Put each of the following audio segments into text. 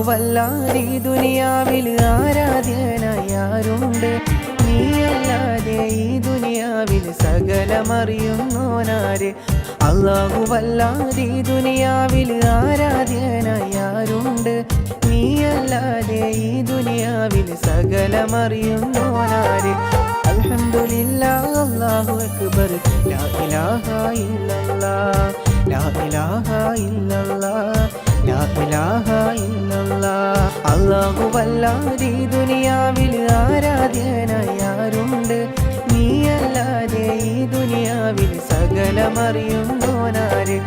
അല്ലാഹുവല്ലാതെ ഈ ദുനിയാവിൽ ആരാധ്യനായാരുണ്ട്? നീയല്ലാതെ ഈ ദുനിയാവിൽ സകലമറിയുന്നോനാര്? അല്ലാഹുവല്ലാതെ ഈ ദുനിയാവിൽ ആരാധ്യനായാരുണ്ട്? നീയല്ലാതെ ഈ ദുനിയാവിൽ സകലമറിയുന്നോനാര്? അൽഹംദുലില്ലാഹ് അല്ലാഹു അക്ബർ ലാ ഇലാഹ ഇല്ലല്ലാഹ് ലാ ഇലാഹ ഇല്ലല്ലാഹ് ലാ ഇലാഹ ഇല്ലല്ലാഹ്. അല്ലാഹുവല്ലാതെ ഈ ദുനിയാവിൽ ആരാധ്യനായാരുണ്ട്? നീയല്ലാതെ ഈ ദുനിയാവിൽ സകലമറിയുന്നോനാര്?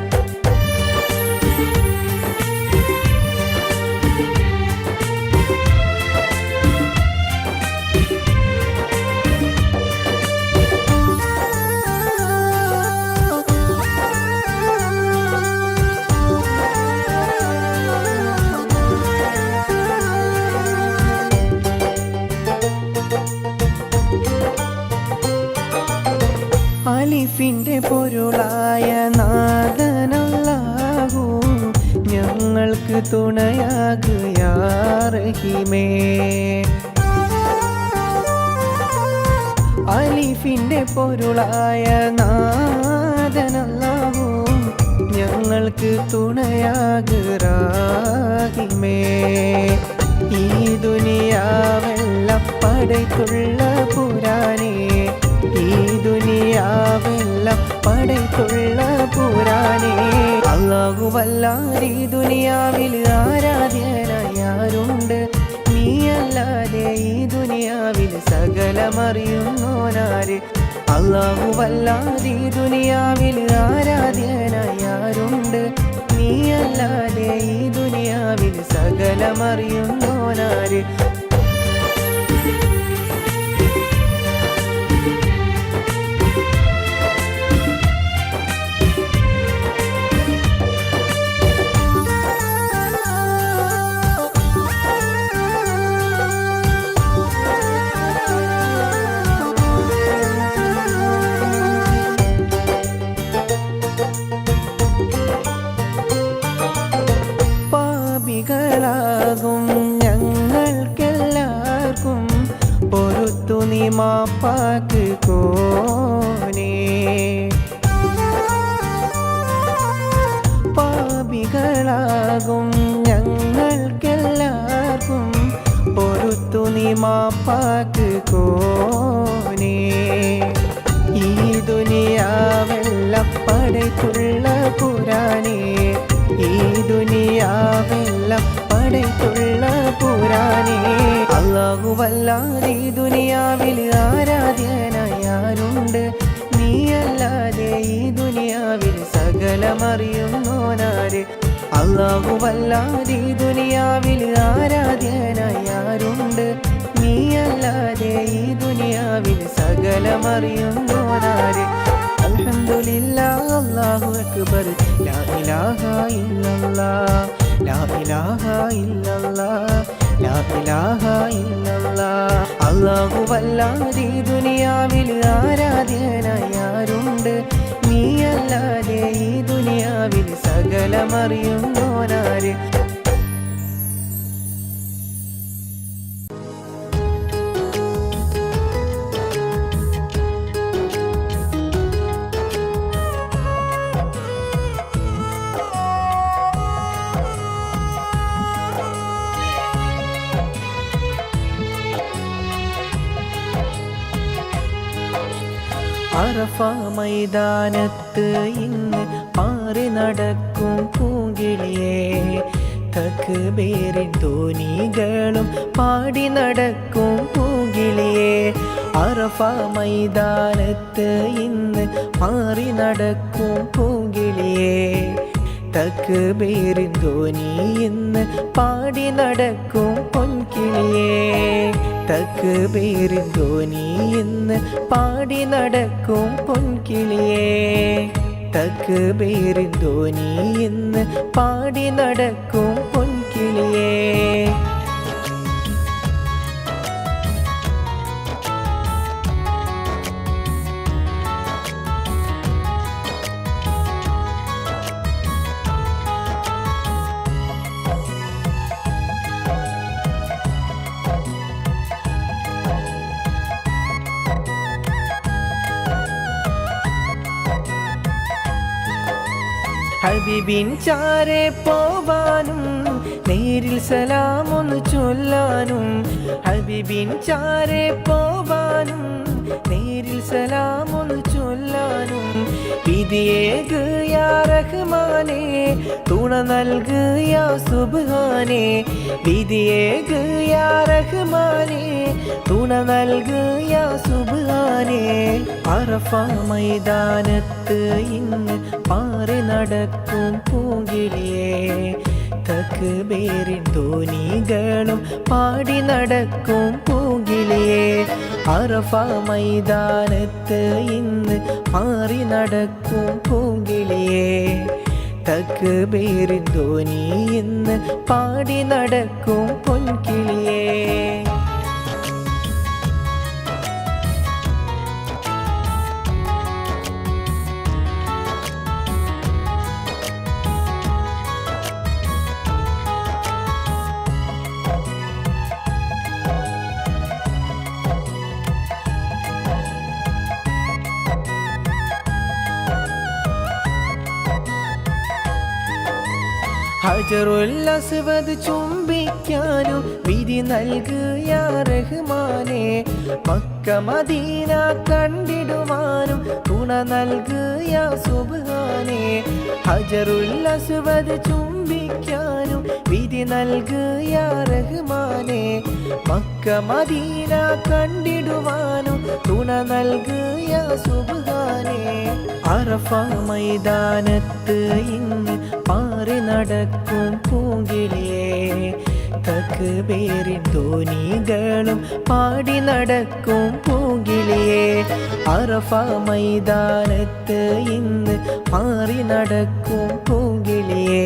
അലിഫിൻ്റെ പൊരുളായ നാഥനല്ലാഹു ഞങ്ങൾക്ക് തുണയാകു യാ റഹീമേ. അലിഫിൻ്റെ പൊരുളായ നാഥനല്ലാഹു ഞങ്ങൾക്ക് തുണയാകു റഹീമേ. ഈ ദുനിയാവെല്ലാം പടയ്ക്കുള്ള പുരാനേ, ഈ ദുനിയാവെല്ലാം പടയ്ക്കുള്ള പുരാനേ. അല്ലാഹുവല്ലാതെ ഈ ദുനിയാവിൽ ആരാധ്യനായാരുണ്ട്? നീയല്ലാതെ ഈ ദുനിയാവിൽ സകലമറിയുന്നോനാര്? അല്ലാഹുവല്ലാതെ ഈ ദുനിയാവിൽ ആരാധ്യനായാരുണ്ട്? നീയല്ലാതെ ഈ ദുനിയാവിൽ സകലമറിയുന്നോനാര്? പാപികളാകും ഞങ്ങൾക്കെല്ലാവർക്കും പൊറുത്തു നീ മാപ്പാക്ക് കോനേ. പാപികളാകും ഞങ്ങൾക്കെല്ലാവർക്കും പൊറുത്തു നീ മാപ്പാക്ക് കോനേ. ഈ ദുനിയാവെല്ലാം പടയ്ക്കുള്ള പുരാനേ, ഈ ദുനിയാവെല്ലാം പടയ്ക്കുള്ള പുരാനേ. അല്ലാഹുവല്ലാതെ ഈ ദുനിയാവിൽ ആരാധ്യനായാരുണ്ട്? നീയല്ലാതെ ഈ ദുനിയാവിൽ സകലമറിയുന്നോനാര്? അല്ലാഹുവല്ലാതെ ഈ ദുനിയാവിൽ ആരാധ്യനായാരുണ്ട്? നീയല്ലാതെ ഈ ദുനിയാവിൽ സകലമറിയുന്നോനാര്? അൽഹംദുലില്ലാഹ് അല്ലാഹു അക്ബർ ലാ ഇലാഹ ഇല്ലല്ലാഹ് ലാ ഇലാഹ ഇല്ലല്ലാഹ് ലാ ഇലാഹ ഇല്ലല്ലാഹ്. അല്ലാഹുവല്ലാതെ ഈ ദുനിയാവിൽ ആരാധ്യനായാരുണ്ട്? നീയല്ലാതെ ഈ ദുനിയാവിൽ സകലമറിയുന്നോനാര്? അറഫ മൈതാനത്ത് ഇന്ന് പാറി നടക്കും പൂങ്കിളിയേ, തക്ബീറിൻ ധ്വനികളും പാടി നടക്കും പൂങ്കിളിയേ. അറഫ മൈതാനത്ത് ഇന്ന് പാറി നടക്കും പൂങ്കിളിയേ, തക്ബീറിൻ ധ്വനി ഇന്ന് പാടി നടക്കും പൊൻകിളിയേ. തക്ബീറിൻ ധ്വനി ഇന്ന് പാടി നടക്കും പൊൻകിളിയേ. തക്ബീറിൻ ധ്വനി ഇന്ന് പാടി നടക്കും പൊൻകിളിയേ. ഹബീബിൻ ചാരെ പോവാനും നേരിൽ സലാമൊന്ന് ചൊല്ലാനും ഹബീബിൻ ചാരെ പോവാനും നേരിൽ സലാമൊന്ന് ചൊല്ലാനും വിധിയേക് യാ റഹ്മാനേ തുണ നൽക് യാ സുബ്ഹാനേ വിധിയേക് യാ റഹ്മാനേ തുണ നൽക് യാ സുബ്ഹാനേ അറഫ മൈതാനത്ത് ഇന്ന് പാറി നടക്കും പൂങ്കിളിയേ തക്ബീറിൻ ധ്വനികളും പാടി നടക്കും പൂങ്കിളിയേ അറഫ മൈതാനത്ത് ഇന്ന് പാറി നടക്കും പൂങ്കിളിയേ തക്ബീറിൻ ധ്വനി ഇന്ന് പാടി നടക്കും പൊൻകിളിയേ ഹജറുൽ അസ്വദ് ചുംബിക്കാനും വിധി നൽക് യാ റഹ്മാനേ മക്ക മദീന കണ്ടിടുവാനും തുണ നൽക് യാ സുബ്ഹാനേ ഹജറുൽ അസ്വദ് ചുംബിക്കാനും വിധി നൽക് യാ റഹ്മാനേ മക്ക മദീന കണ്ടിടുവാനും തുണ നൽക് യാ സുബ്ഹാനേ അറഫ മൈതാനത്ത് ഇന്ന് പാറി നടക്കും പൂങ്കിളിയേ തക്ബീറിൻ ധ്വനികളും പാടി നടക്കും പൂങ്കിളിയേ അറഫ മൈതാനത്ത് ഇന്ന് പാറി നടക്കും പൂങ്കിളിയേ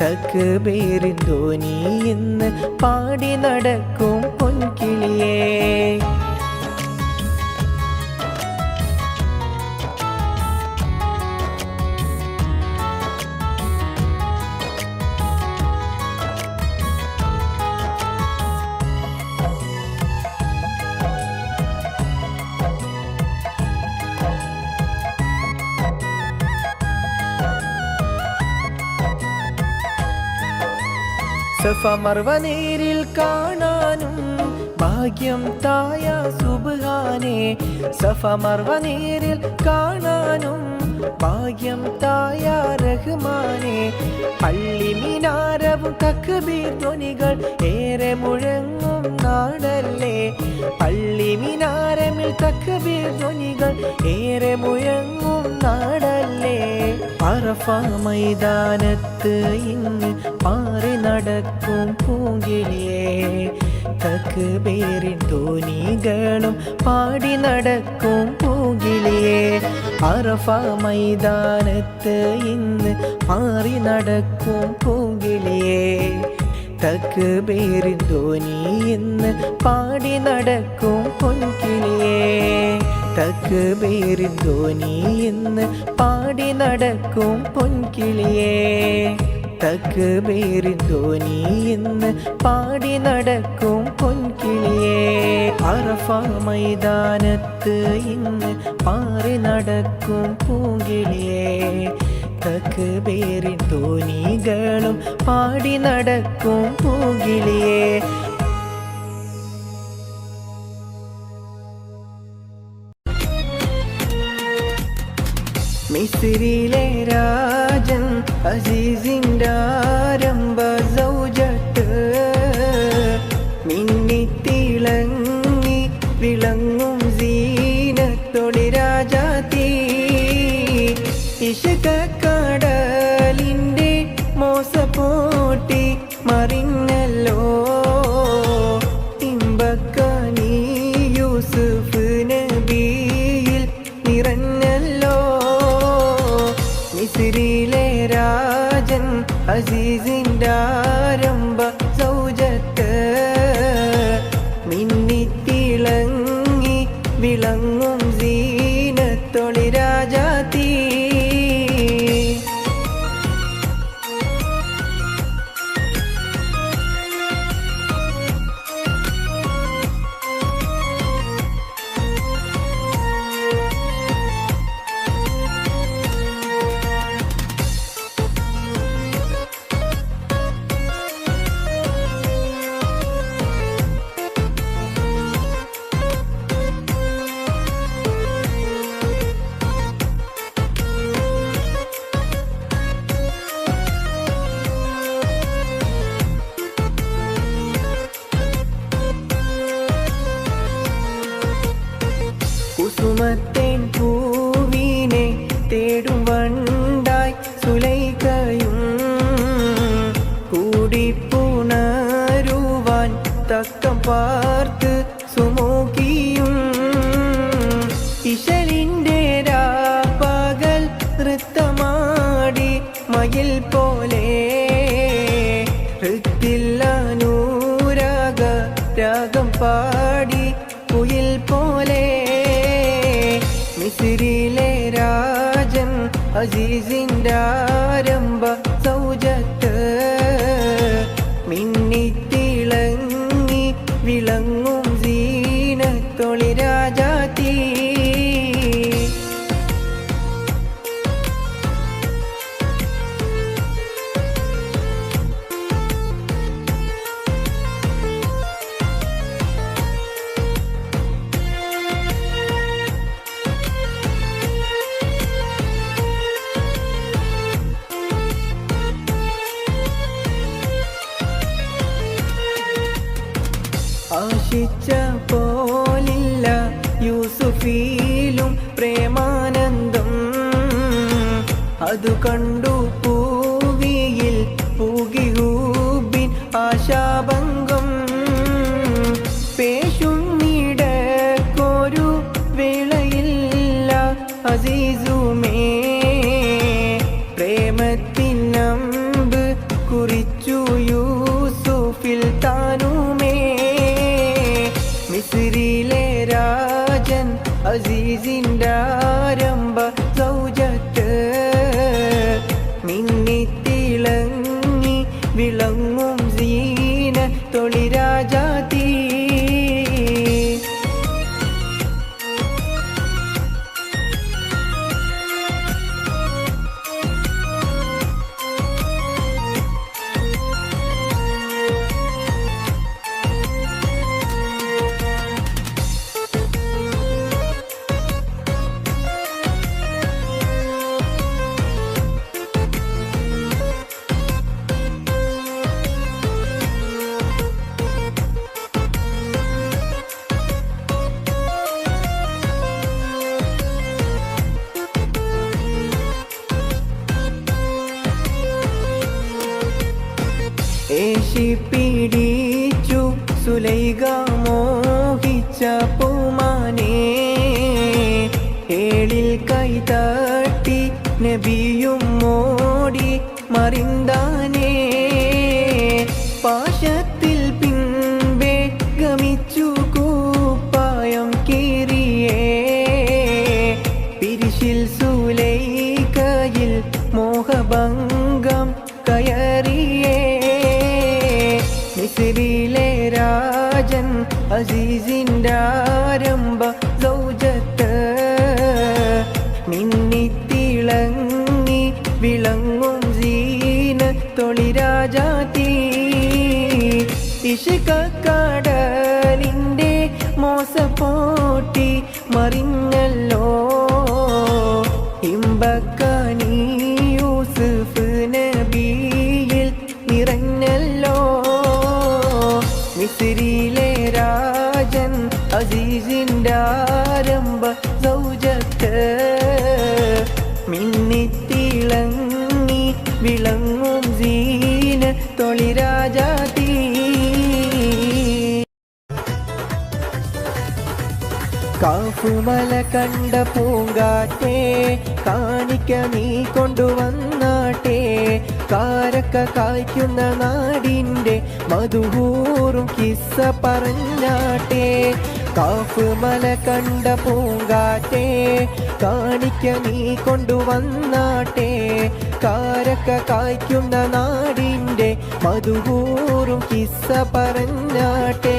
തക്ബീറിൻ ധ്വനി ഇന്ന് പാടി നടക്കും പൊൻകിളിയേ സഫ മർവ നേരിൽ കാണാനും ഭാഗ്യം തായ സുബ്ഹാനേ സഫ മർവ നേരിൽ കാണാനും ഭാഗ്യം തായ റഹ്മാനേ പള്ളി മിനാരവും തക്ബീർ ധ്വനികൾ ഏറെ മുഴങ്ങും നാടല്ലേ പള്ളി മിനാരമിൽ തക്ബീർ ധ്വനികൾ ഏറെ മുഴങ്ങും നാടല്ലേ അറഫ മൈതാനത്ത് ഇന്ന് പാറി നടക്കും പൂങ്കിളിയേ തക്ബീറിൻ ധ്വനികളും പാടി നടക്കും പൂങ്കിളിയേ അറഫ മൈതാനത്ത് ഇന്ന് പാറി നടക്കും പൂങ്കിളിയേ തക്ബീറിൻ ധ്വനി ഇന്ന് പാടി നടക്കും പൊൻകിളിയേ തക്ബീറിൻ ധ്വനി ഇന്ന് പാടി നടക്കും പൊൻകിളിയേ തക്ബീറിൻ ധ്വനി ഇന്ന് പാടി നടക്കും പൊൻകിളിയേ അറഫ മൈതാനത്ത് ഇന്ന് പാറി നടക്കും പൂങ്കിളിയേ തക്ബീറിൻ ധ്വനികളും പാടി നടക്കും പൂങ്കിളിയേ മിസ്രിലെ രാജൻ അസീസിൻ്റെ ആരംഭ സൗജത്ത് മിന്നിത്തിളങ്ങി വിളങ്ങും സീനത്തോടെ രാജാത്തി ഇശകക്കടലിൻ്റെ മോസപ്പോട്ടി മറിഞ്ഞല്ലോ ഇമ്പക്കനി യൂസുഫ് നബിയിൽ നിറഞ്ഞല്ലോ മിസ്രിലെ രാജൻ അസീസിൻ്റെ ആരംഭ സൗജത്ത് മിന്നിത്തിളങ്ങി കുസുമത്തേൻ പൂവിനെ തേടും വണ്ടായി സുലൈഖയും കൂടിപ്പുണരുവാൻ തക്കം പാർത്ത് സുമുഖിയും ഇശലിൻ്റെ രാപ്പകൽ നൃത്തമാടി മയിൽ പോലെ ഹൃത്തില്ലനൂരാഗ രാഗം പാടി കുയിൽ പോലെ മിസ്രിലെ രാജൻ അസീസിൻ്റെ ആരംഭ സൗജത്ത് മിന്നിത്തിളങ്ങി വിളങ്ങും സീനത്തൊളി രാജാത്തി ആശിച്ച പോലില്ല യൂസുഫിലും പ്രേമാനന്ദം അതു കണ്ടു പൂവിയിൽ പൂകിഹൂബിൻ ആശാഭംഗം പേശുന്നിടക്കൊരു വേളയില്ല അസീസുമേ പ്രേമത്തിനമ്പ് കുറിച്ചു യൂസുഫിൽ താനുമേ മിസ്രിലെ രാജൻ അസീസിൻ്റെ ആരംഭ സൗജത്ത് മിന്നിത്തിളങ്ങി വിളങ്ങും സീനത്തൊളി രാജാത്തി ഏശിപ്പിടിച്ചു സുലൈഖ മോഹിച്ച പൂമാനെ ഏളിൽ കൈതട്ടി നബിയും മോടി മറിന്താനേ പാശത്തിൽ പിൻപേ ഗമിച്ചു കൂപ്പായം കീറിയേ പിരിശിൽ സുലൈഖയിൽ മോഹഭംഗം കയറിയേ മിസ്രിലെ രാജൻ അസീസിൻ്റെ ആരംഭ സൗജത്ത് മിന്നിത്തിളങ്ങി വിളങ്ങും സീനത്തൊളി രാജാത്തി ഇഷ്കക്കടലിൻ്റെ മോസപ്പോട്ടി മറിഞ്ഞല്ലോ ഇമ്പക്കനി യൂസുഫ് നബിയിൽ നിറഞ്ഞല്ലോ മിസ്രിലെ രാജൻ അസീസിൻ്റെ ആരംഭ സൗജത്ത് മിന്നിത്തിളങ്ങി വിളങ്ങും സീനത്തൊളി രാജാത്തി കാഫുമല കണ്ട പൂങ്കാറ്റേ കാണിക്ക നീ കൊണ്ടുവന്നാട്ടെ കാരക്ക കായ്ക്കുന്ന നാടിൻ്റെ മധുഹൂറും കിസ്സ പറഞ്ഞാട്ടെ കാഫുമല കണ്ട പൂങ്കാറ്റേ കാണിക്ക നീ കൊണ്ടുവന്നാട്ടെ കാരക്ക കായ്ക്കുന്ന നാടിൻ്റെ മധുഹൂറും കിസ്സ പറഞ്ഞാട്ടെ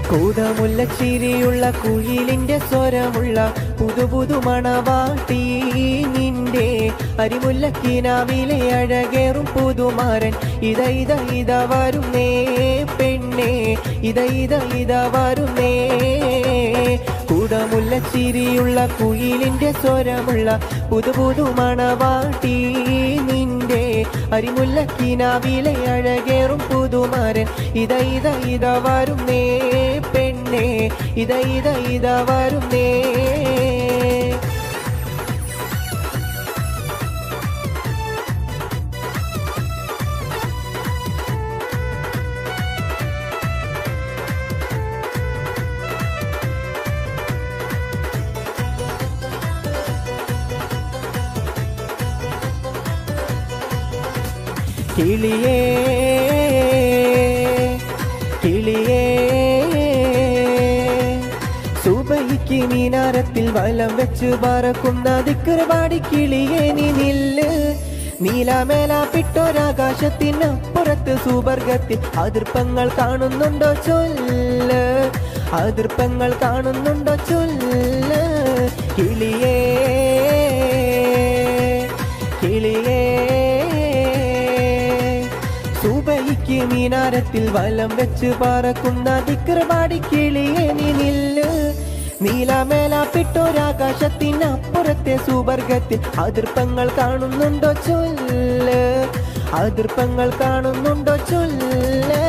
കൂടമുല്ല ചിരിയുള്ള കുയിലിൻ്റെ സ്വരമുള്ള പുതുപുതു മണവാട്ടി നിന്റെ അരിമുല്ലക്കിനാവിലെ അഴകേറും പുതുമാരൻ ഇത വരുന്നേ പെണ്ണേ ഇത വരുന്നേ കുടമുല്ലച്ചിരിയുള്ള കുയിലിന്റെ സ്വരമുള്ള പുതു മണവാട്ടി നിന്റെ അരിമുല്ലക്കിനാവിലെ അഴകേറും പുതുമാരൻ ഇത വരുന്നേ പെണ്ണേ ഇത വരുന്നേ കിളിയേ കിളിയേ സുബഹിക്ക് മീനാരത്തിൽ വലം വെച്ച് പറക്കുന്ന ദിക്റുപാടി കിളിയേ നീ നില്ല് നീലാമേലാപ്പിട്ടൊരാകാശത്തിനപ്പുറത്ത് സുവർഗത്തിൽ അതിർപ്പങ്ങൾ കാണുന്നുണ്ടോ ചൊല്ല് അതിർപ്പങ്ങൾ കാണുന്നുണ്ടോ ചൊല്ല് കിളിയേ കിളിയേ സുബഹിക്ക് മീനാരത്തിൽ വലം വെച്ച് പറക്കുന്ന ദിക്റുപാടി കിളിയേ നീ നില്ല് നീലാമേലാപ്പിട്ടൊരാകാശത്തിനപ്പുറത്തെ സുവർഗത്തിൽ അതിർപ്പങ്ങൾ കാണുന്നുണ്ടോ ചൊല്ല് അതിർപ്പങ്ങൾ കാണുന്നുണ്ടോ ചൊല്ല്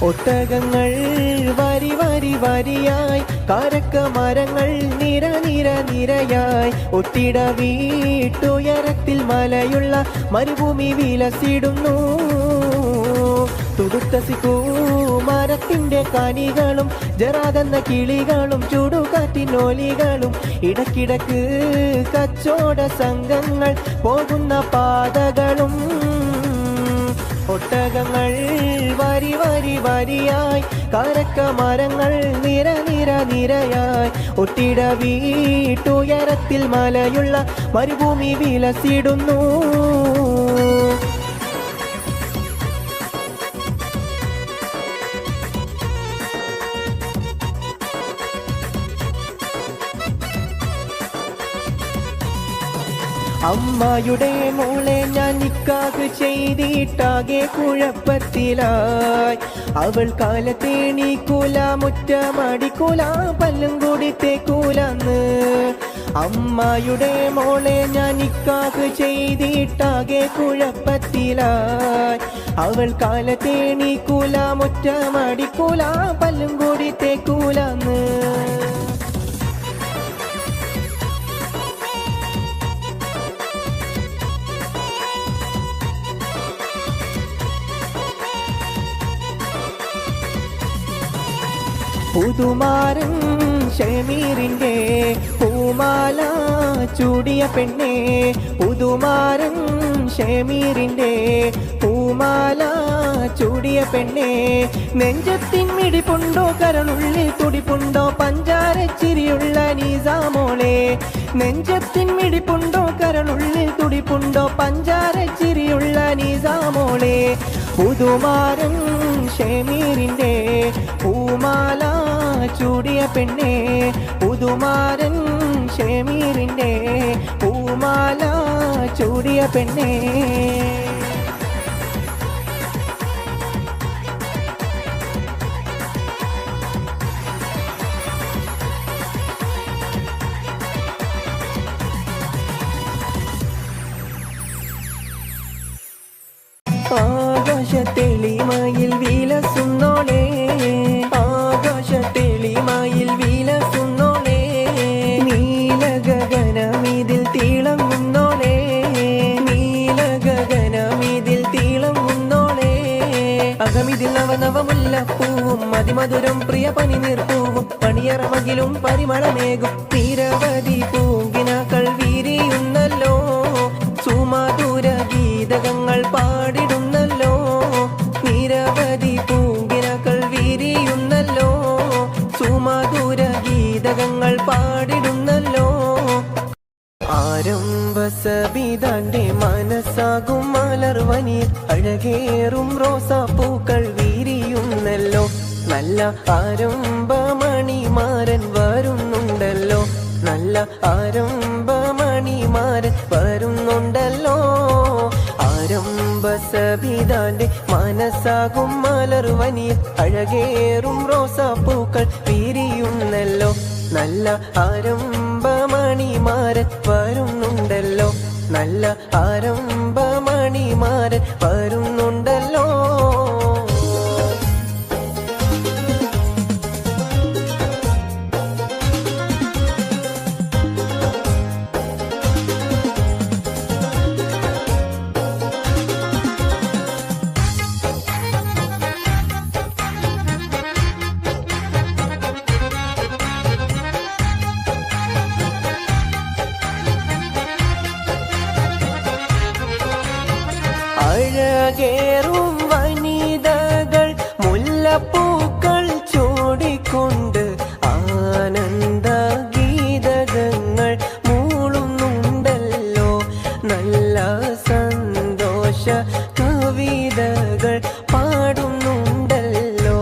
ഒട്ടകങ്ങൾ വരിയായി കാരക്ക മരങ്ങൾ നിരയായി ഒട്ടിട വീട്ടുയരത്തിൽ മലയുള്ള മരുഭൂമി വിലസിടുന്നു തുടുത്തസിക്കൂ മരത്തിന്റെ കനികളും ജറാതെന്ന കിളികളും ചൂടുകാറ്റിനോലികളും ഇടക്കിടക്ക് കച്ചോട സംഘങ്ങൾ പോകുന്ന പാതകളും ഒട്ടകങ്ങൾ വരിയായി കാരക്ക മരങ്ങൾ നിരയായി ഒട്ടിട വീട്ടുയരത്തിൽ മലയുള്ള മരുഭൂമി വിലസിടുന്നു അമ്മായുടെ മോളെ ഞാൻ നിക്കാഹ് ചെയ്തിട്ടാകെ കുഴപ്പത്തിലായി അവൾ കാലത്തേണീക്കൂല മുറ്റമടിക്കൂല പല്ലും കൂടി തേക്കൂലന്ന് അമ്മായുടെ മോളെ ഞാൻ നിക്കാഹ് ചെയ്തിട്ടാകെ കുഴപ്പത്തിലായി അവൾ കാലത്തേണീക്കൂല മുറ്റമടിക്കൂല പല്ലും കൂടി തേക്കൂലന്ന് പുതുമാരൻ ഷമീറിന്റെ പൂമാല ചൂടിയ പെണ്ണേ പുതുമാരൻ ഷമീറിന്റെ പൂമാല ചൂടിയ പെണ്ണേ നെഞ്ചത്തിൻ മിടിപ്പുണ്ടോ കരളുള്ളിൽ തുടിപ്പുണ്ടോ പഞ്ചാരച്ചിരിയുള്ള നിസാമോളെ നെഞ്ചത്തിൻ മിടിപ്പുണ്ടോ കരളുള്ളിൽ തുടിപ്പുണ്ടോ പഞ്ചാരച്ചിരിയുള്ള നിസാമോളെ പുതുമാരൻ ഷമീറിന്റെ പൂമാല ചൂടിയ പെണ്ണേ പുതുമാരൻ ഷമീറിന്റെ പൂമാല ചൂടിയ പെണ്ണേ ആകാശത്തെളിമയിൽ വിലസുന്നോളേ ആകാശത്തെളിമയിൽ വിലസുന്നോളേ നീലഗഗനമിതിൽ തിളങ്ങുന്നോളേ നീലഗഗനമിതിൽ തിളങ്ങുന്നോളേ അകമിതിൽ നവനവമുല്ലപ്പൂവും അതിമധുരം പ്രിയ പനിനീർപ്പൂവും പണിയറമകിലും പരിമളമേകും നിരവധി പൂങ്കിനാക്കൾ വിരിയുന്നല്ലോ സുമധുര ഗീത ഗീതകങ്ങൾ പാടിടുന്നല്ലോ, നിരവധി പൂങ്കിനകൾ വിരിയുന്നല്ലോ, സുമധുര ഗീതകങ്ങൾ പാടിടുന്നല്ലോ. ആരംഭ സബിതാന്റെ മനസ്സാകും മലർവനി, അഴകേറും റോസാപ്പൂക്കൾ വിരിയുന്നല്ലോ, നല്ല ആരംഭമണിമാരൻ വരുന്നുണ്ടല്ലോ, നല്ല ആരംഭമണിമാരൻ വരുന്നുണ്ടല്ലോ. ആരംഭ സബിതാന്റെ മനസ്സാകും മലർവനി, അഴകേറും റോസാപ്പൂക്കൾ വിരിയുന്നല്ലോ, നല്ല ആരംഭമണിമാരൻ വരുന്നുണ്ടല്ലോ, നല്ല ആരംഭമണിമാരൻ വരുന്നുണ്ടല്ലോ. അഴകേറും വനിതകൾ മുല്ലപ്പൂക്കൾ ചൂടിക്കൊണ്ട് ആനന്ദ ഗീതകങ്ങൾ മൂളുന്നുണ്ടല്ലോ, നല്ല സന്തോഷ കവിതകൾ പാടുന്നുണ്ടല്ലോ.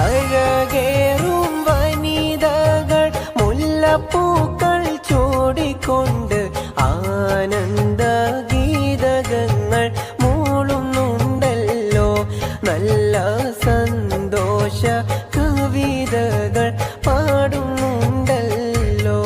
അഴകേറും വനിതകൾ മുല്ലപ്പൂക്കൾ ചൂടിക്കൊണ്ട് ആനന്ദ ഗീതകങ്ങൾ മൂളുന്നുണ്ടല്ലോ, നല്ല സന്തോഷ കവിതകൾ പാടുന്നുണ്ടല്ലോ.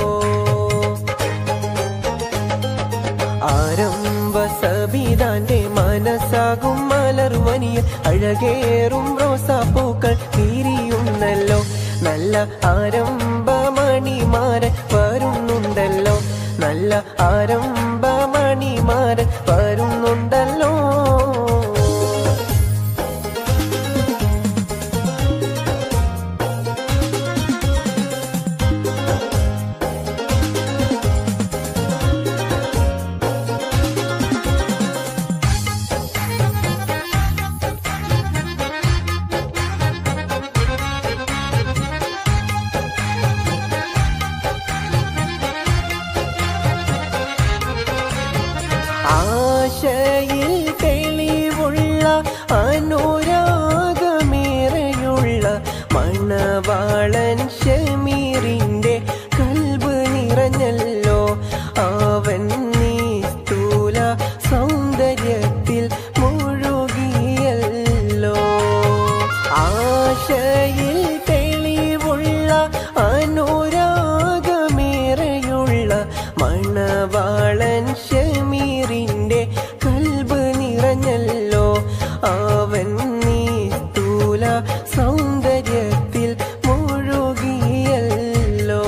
ആരംഭ സബിതാന്റെ മനസ്സാകും മലർവനിയ, അഴകേറും റോസാപ്പൂക്കൾ വിരിയുന്നല്ലോ, നല്ല ആരംഭമണിമാരൻ വരുന്നുണ്ടല്ലോ, നല്ല ആരംഭമണിമാരൻ വരുന്നുണ്ടല്ലോ. ആശയിൽ തെളിവുള്ള അനുരാഗമേറെയുള്ള മണവാളൻ ഷമീറിന്റെ കൽബ് നിറഞ്ഞല്ലോ, അവൻ നിസ്തുല സൗന്ദര്യത്തിൽ മുഴുകിയല്ലോ. ആശയിൽ തെളിവുള്ള അനുരാഗമേറെയുള്ള മണവാളൻ ഷമീറിന്റെ കൽബ് നിറഞ്ഞല്ലോ, അവൻ നിസ്തുല സൗന്ദര്യത്തിൽ മുഴുകിയല്ലോ.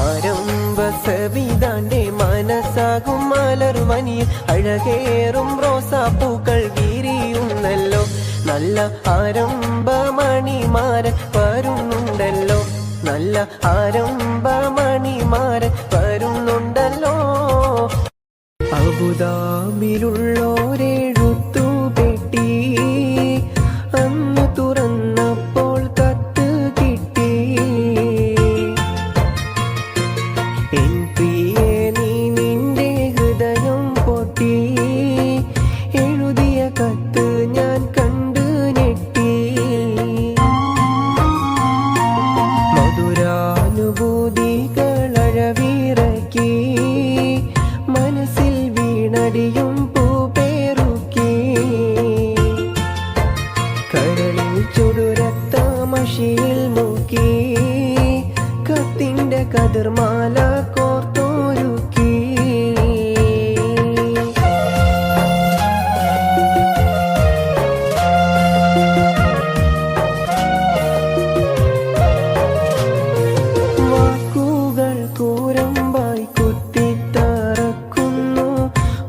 ആരംഭ സബിതാന്റെ മനസ്സാകും മലർവനി, അഴകേറും റോസാപ്പൂക്കൾ വിരിയുന്നല്ലോ, നല്ല ആരംഭമണിമാരൻ വരുന്നുണ്ടല്ലോ, നല്ല ആരംഭമണിമാരൻ വരുന്നുണ്ടല്ലോ. അബുദാബിയിലുള്ളോരെഴുത്തു പെട്ടി അന്ന് തുറന്നപ്പോൾ കത്ത് കിട്ടി, എൻ പ്രിയേ നീ നിന്റെ ഹൃദയം പൊട്ടി, എഴുതിയ കത്ത് ഞാൻ കണ്ടു ഞെട്ടി. മധുരാനുഭൂതികളഴവിറക്കി മനസ്സിൽ വീണടിയും പൂപേറുക്കി, കരളിൽ ചുടുരത്ത മഷിയിൽ നോക്കി കത്തിന്റെ കതിർമാല കോർത്തൊരുക്കി. വാക്കുകൾ കൂരമ്പായി കുത്തിത്തറക്കുന്നു,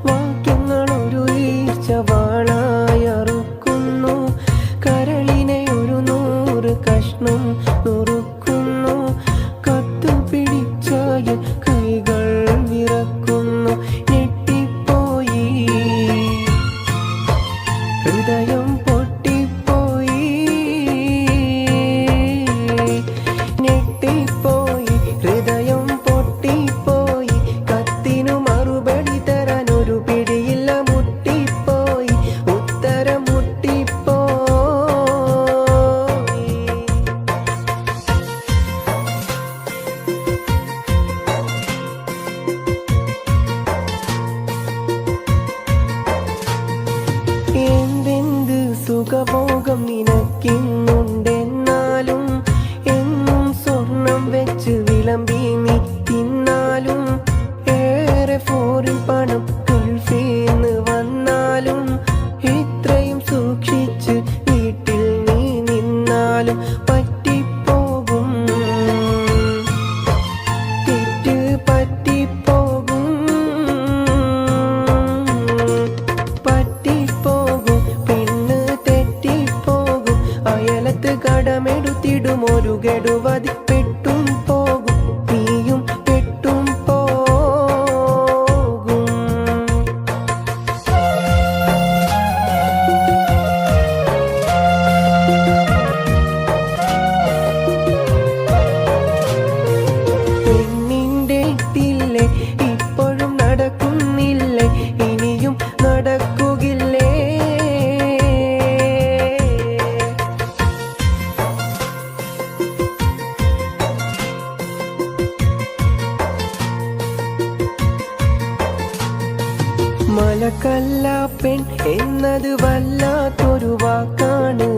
വാക്യങ്ങൾ ഒരു ഈർച്ചവാളായി അറുക്കുന്നു, കരളിനെ ഒരു 100 കഷ്ണം നുറുക്കുന്നു, കത്തു പിടിച്ചായ കൈകൾ വിറക്കുന്നു. സുഖഭോഗം നിനക്കിന്നുണ്ടെന്നാലും എന്നും സ്വർണം വെച്ച് വിളമ്പി നീ തിന്നാലും ഏറെ ഫോറിൻ പണം ഗൾഫീന്ന് വന്നാലും ഇത്രയും സൂക്ഷിച്ച് വീട്ടിൽ നീ നിന്നാലും പറ്റിപ്പോകും തെറ്റ് പറ്റിപ്പോകും പറ്റിപ്പോകും പെണ്ണ് തെറ്റിപ്പോകും അയലത്ത് കടമെടുത്തിടും ഒരു ഗഡുവതി പെട്ടും പോകും നീയും പെട്ടും പോകും പെണ്ണിൻ്റെ തില്ലേ ഇപ്പോഴും നടക്കുന്നില്ലേ ഇനിയും നടക്കുകില്ലേ മലക്കല്ല പെൺ എന്നത് വല്ലാത്തൊരു വാക്കാണ്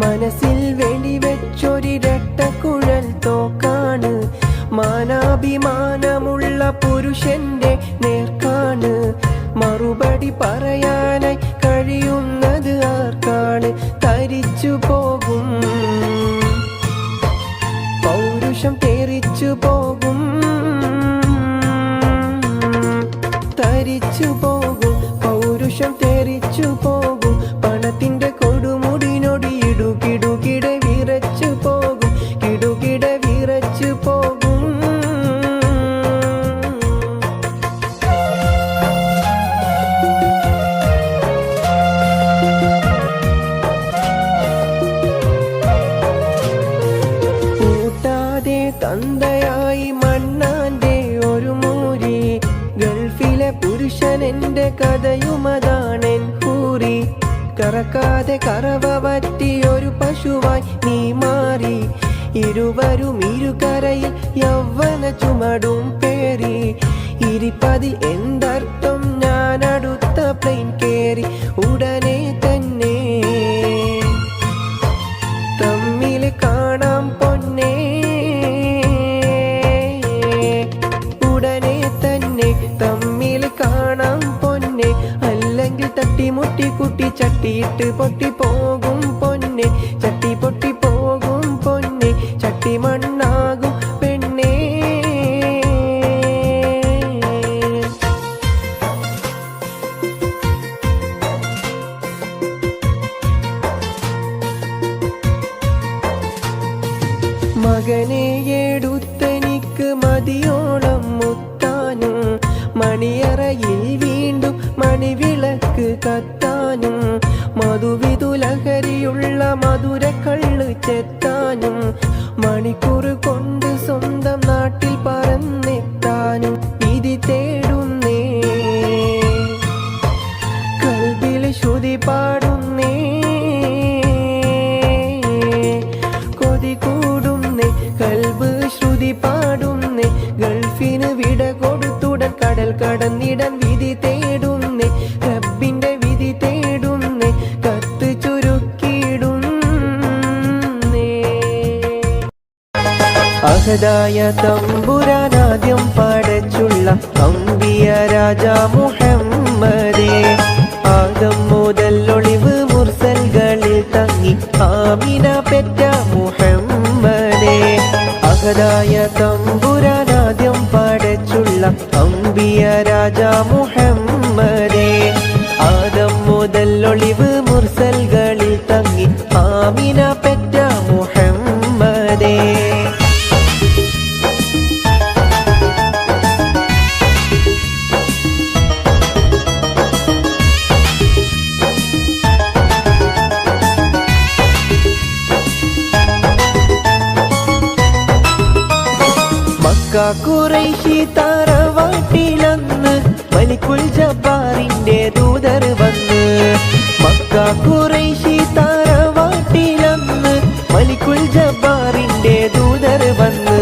മനസ്സിൽ വെടിവെച്ചൊരിരട്ടക്കുഴൽ തോക്കാണ് മാനാഭിമാനമുള്ള പുരുഷന്റെ നേർക്കാണ് മറുപടി പറയാനായി കഴിയുന്നത് ആർക്കാണ് തരിച്ചു പോകും പൗരുഷം തെറിച്ചു പോകും തരിച്ചു പോകും പൗരുഷം തെറിച്ചു പോകും പണത്തിന്റെ കൊടുമുടിനൊടി ഇടുകിടുകിടെ വിറച്ചു പോകും കിടുകിടെ വിറച്ചു പോകും കൂട്ടാതെ തന്തയായി മണ്ണാന്റെ ഒരു മൂരി ഗൾഫിലെ പുരുഷൻ എന്റെ കഥയുമതാണെൻ കൂറി കറക്കാതെ കറവ പറ്റിയൊരു പശുവായി നീ മാറി ഇരുവരും ഇരുകരയിൽ യൗവന ചുമടും പേറി ഇരിപ്പതിൽ എന്തർത്ഥം ഞാൻ അടുത്ത പ്ലെയിൻ കേറി ഉടനെ തന്നെ തമ്മിൽ കാണാം പൊന്നേ ഉടനെ തന്നെ തമ്മിൽ കാണാം പൊന്നെ അല്ലെങ്കിൽ തട്ടിമുട്ടി കുട്ടി ചട്ടിയിട്ട് പൊട്ടി പോകും പൊന്നെ ചട്ടി പൊട്ടി പോകും പൊന്നെ ചട്ടി മണ്ണാകും പെണ്ണേ മകനെ എടുത്തെനിക്ക് മതിയോളം മുത്താനും മണിയറയിൽ വീണ്ടും മണിവിളക്ക് കത്താനും മധുവിധുലഹരിയുള്ള മധുരക്കള്ള് ചെത്താനും മണിക്കൂർ കൊണ്ട് സ്വന്തം നാട്ടിൽ പറന്നെത്താനും വിധി തേടുന്നേ കൽബിൽ ശ്രുതി പാടുന്നേ കൊതി കൂടുന്നേ കൽബ് ശ്രുതി പാടുന്നേ ഗൾഫിന് വിട കൊടുത്തുടൻ കടൽ കടന്നിടൻ വിധി തേടുന്നേ റബ്ബിന്റെ വിധി തേടുന്നേ കത്ത് ചുരുക്കിയിടുന്നേ അഹദായ തമ്പുരാനാദ്യം പടച്ചുള്ള അമ്പിയ രാജ മുഹമ്മദേ ആദം മുതൽ ഒളിവ് മുർസൽകളിൽ തങ്ങി ആമിന പെറ്റ മുഹമ്മദേ അഹദായ തമ്പുരാനാദ്യം പടച്ചുള്ള അമ്പിയ രാജ മുഹമ്മദേ ആദം മുതൽ ഒളിവ് മുർസൽകളിൽ തങ്ങി ആമിന പെറ്റ മുഹമ്മദേ ഖുറൈശി തറവാട്ടിലന്ന് മലിക്കുൽ ജബ്ബാറിന്റെ ദൂതർ വന്ന് മക്ക ഖുറൈശി തറവാട്ടിലന്ന് മലിക്കുൽ ജബ്ബാറിന്റെ ദൂതർ വന്ന്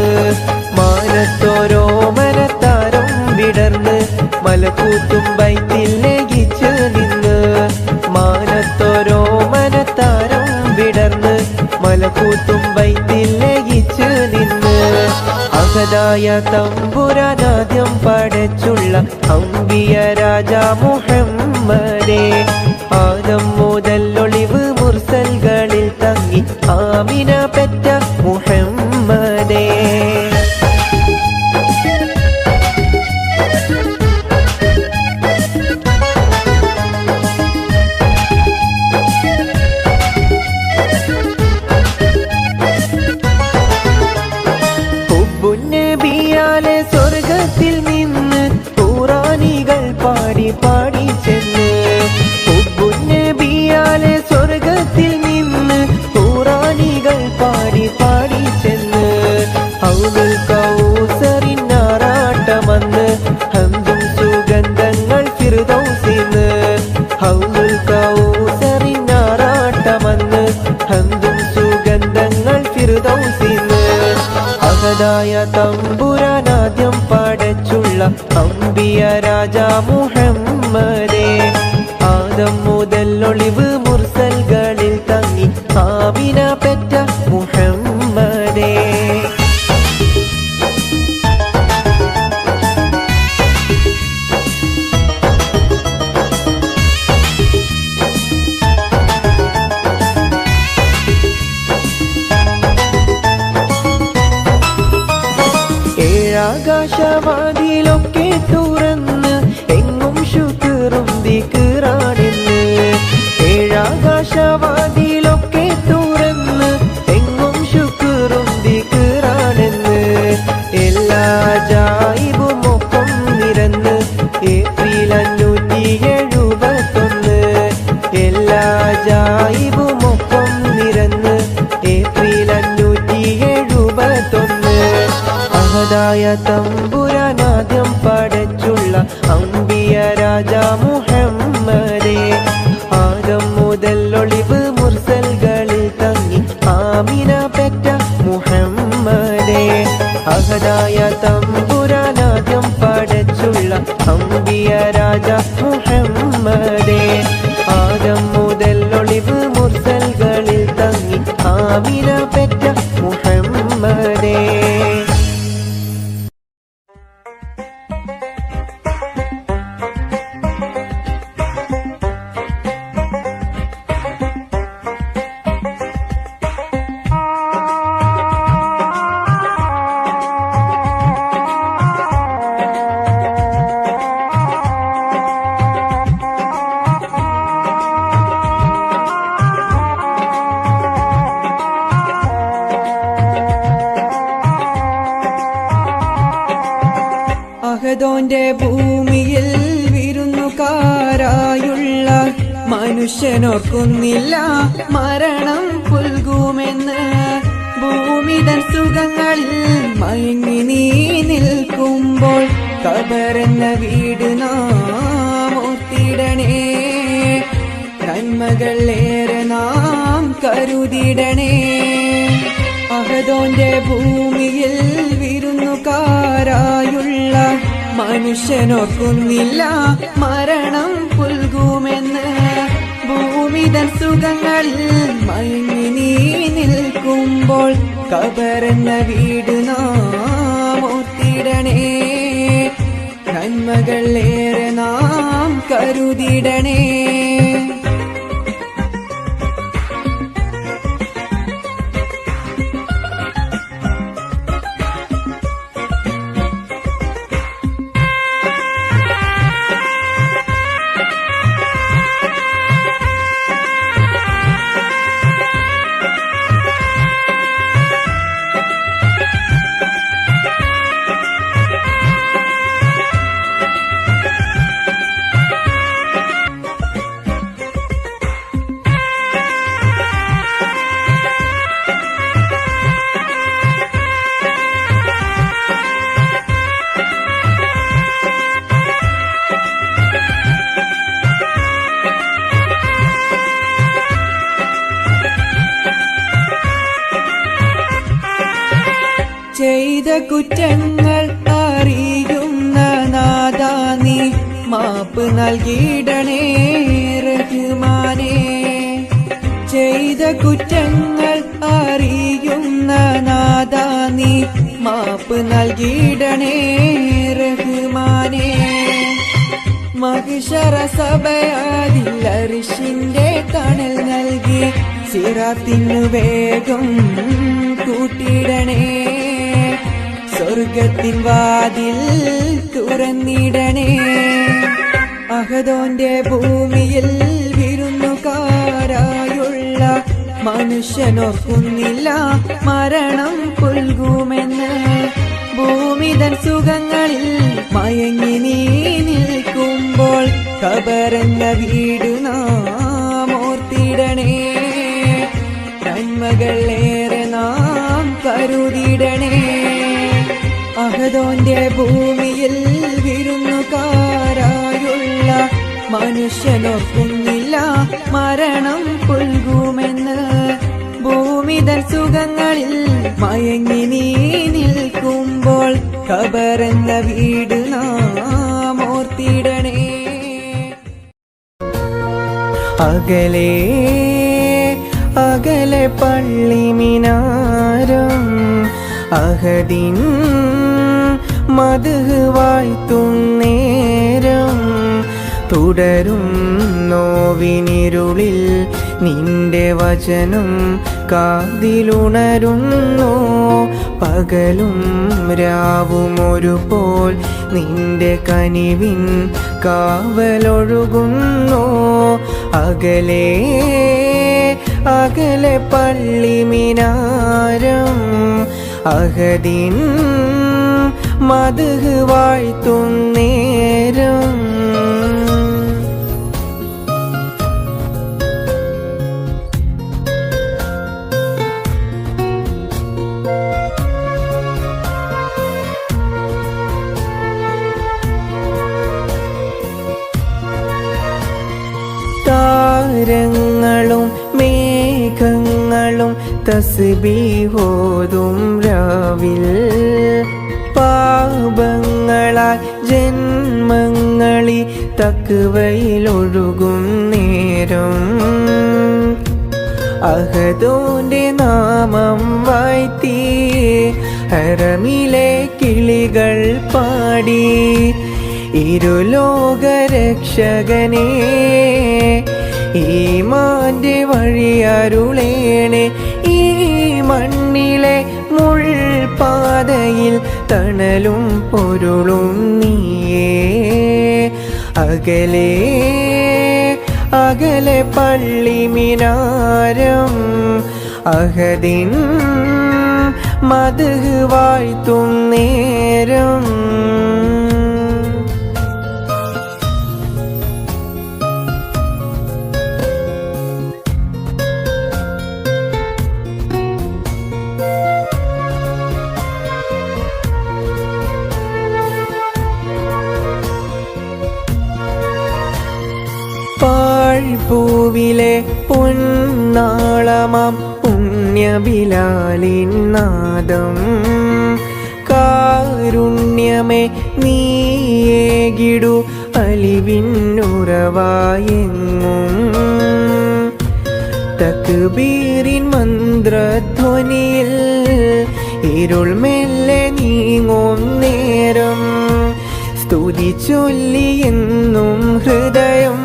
മാനത്തോരോ മനത്താരം വിടർന്ന് മലക്കൂത്തും ബൈത്തിൽ ലയിച്ച് നിന്ന് മാനത്തോരോ മനത്താരം മലക്കൂത്തും ബൈത്തിൽ ലയിച്ച് നിന്ന് അഹദായ തമ്പുരാനാദ്യം പടച്ചുള്ള അംബിയ രാജ മുഹമ്മദേ ആദം മുതൽ ഒളിവ് മുർസൽകളിൽ തങ്ങി ആമിന പെറ്റ മുഹമ്മദേ നബിയാലെ സ്വർഗത്തിൽ നിന്ന് ഖുറാനികൾ പാടി പാടി ചെന്ന് നബിയാലെ സ്വർഗത്തിൽ നിന്ന് ഖുറാനികൾ പാടി പാടി ചെന്ന് ഹൗലുൽ കൗസറിനാറാട്ടമന്ന് ഹംദും സുഗന്ധങ്ങൾ ഫിർദൗസിന്ന് ഹൗലുൽ കൗസറിനാറാട്ടമന്ന് ഹംദും സുഗന്ധങ്ങൾ ഫിർദൗസിന്ന് അഹദായ തമ്പുരാനാദ്യം പടച്ചുള്ള അംബിയ രാജ മുഹമ്മദേ ആദം മുതൽ ഒളിവ് മുർസൽകളിൽ തങ്ങി ആമിന പെറ്റ മുഹമ്മദേ ആകാശവാതിലൊക്കെ തുറന്ന് എങ്ങും ശുക്റും ദിക്റാണെന്ന് ഏഴാകാശവാതിലൊക്കെ തുറന്ന് എങ്ങും ശുക്റും ദിക്റാണെന്ന് എല്ലാ ജായിബും ഒപ്പം നിരന്ന് ഏപ്രിൽ 571 എല്ലാ ജായിബും ഒപ്പം നിരന്ന് ഏപ്രിൽ 571 അഹദായ തമ്പുരാനാദ്യം പടച്ചുള്ള അംബിയ രാജ മുഹമ്മദേ ആദം മുതൽ ഒളിവ് മുർസൽകളിൽ തങ്ങി ആമിന പെറ്റ മുഹമ്മദേ അഹദായ തമ്പുരാനാദ്യം പടച്ചുള്ള അംബിയ രാജ മുഹമ്മദേ ആദം മുതൽ ഒളിവ് മുർസൽകളിൽ തങ്ങി ആമിന പെറ്റ മുഹമ്മദേ അഹദോന്റെ ഭൂമിയിൽ വിരുന്നുകാരായുള്ള മനുഷ്യനോർക്കുന്നില്ല മരണം പുൽകുമെന്ന് ഭൂമിതൻ സുഖങ്ങളിൽ മയങ്ങി നീ നിൽക്കുമ്പോൾ ഖബറെന്ന വീട് നാം ഓർത്തിടണേ നന്മകൾ ഏറെ നാം കരുതിടണേ അഹദോന്റെ ഭൂമിയിൽ വിരുന്നുകാരായുള്ള മനുഷ്യനോർക്കുന്നില്ല മരണം പുൽകുമെന്ന് ഭൂമിതൻ സുഖങ്ങളിൽ മയങ്ങി നീ നിൽക്കുമ്പോൾ ഖബറെന്ന വീട് നാം ഓർത്തിടണേ നന്മകൾ ഏറെ നാം കരുതിടണേ ചെയ്ത കുറ്റങ്ങൾ അറിയുന്ന നാഥാ നീ മാപ്പ് നൽകിയിടണേ റഹ്മാനേ ചെയ്ത കുറ്റങ്ങൾ മാപ്പ് നൽകിയിടണേ റഹ്മാനേ. മഹിഷറ സഭയാതിൽ അർശിന്റെ തണൽ നൽകി സിറാത്തിനു വേഗം കൂട്ടിയിടണേ. സ്വർഗത്തിൻ വാതിൽ തുറന്നിടണേ. അഹദോന്റെ ഭൂമിയിൽ വിരുന്നുകാരായുള്ള മനുഷ്യനോർക്കുന്നില്ല മരണം പുൽകുമെന്ന്. ഭൂമിതൻ സുഖങ്ങളിൽ മയങ്ങി നീ നിൽക്കുമ്പോൾ ഖബറെന്ന വീട് നാം ഓർത്തിടണേ. നന്മകളേറെ നാം കരുതിടണേ. അഹദോന്റെ ഭൂമിയിൽ വിരുന്നുകാരായുള്ള മനുഷ്യനോർക്കുന്നില്ല മരണം പുൽകുമെന്ന്. ഭൂമിതൻ സുഖങ്ങളിൽ മയങ്ങി നീ നിൽക്കുമ്പോൾ ഖബറെന്ന വീട് നാം ഓർത്തിടണേ. അകലെ അകലെ പള്ളി മിനാരം അഹദിൻ മദ്ഹ് വാഴ്ത്തുന്നേരം. തുടരും നോവിനിരുളിൽ നിന്റെ വചനം കാതിലുണരുന്നു. പകലും രാവും ഒരുപോൽ നിന്റെ കനിവിൻ കാവലൊഴുകുന്നു. അകലെ അകലെ പള്ളി മിനാരം അഹദിൻ മദ്ഹ് വാഴ്ത്തുന്നേരം. താരങ്ങളും മേഘങ്ങളും തസ്ബീഹോതും രാവിൽ. പാപങ്ങളാൽ ജന്മങ്ങളി തക്വയിലൊഴുകും നേരം. അഹദോന്റെ നാമം വാഴ്ത്തി ഹറമിലെ കിളികൾ പാടി. ഇരുലോകരക്ഷകനേ ഈമാന്റെ വഴിയരുളേണേ. ഈ മണ്ണിലെ മുൾപാതയിൽ തണലും പൊരുളും നീയേ. അകലെ അകലെ പള്ളി മിനാരം അഹദിൻ മദ്ഹ് വാഴ്ത്തുന്നേരം. പാഴ്പൂവിലെ പൊന്നാളമാം പുണ്യബിലാലിൻ നാദം. കാരുണ്യമേ നീയേകിടു അലിവിന്നുറവായെങ്ങും. തക്ബീറിൻ മന്ത്രധ്വനിയിൽ ഇരുൾ മെല്ലെ നീങ്ങും നേരം. സ്തുതി ചൊല്ലിയെന്നും ഹൃദയം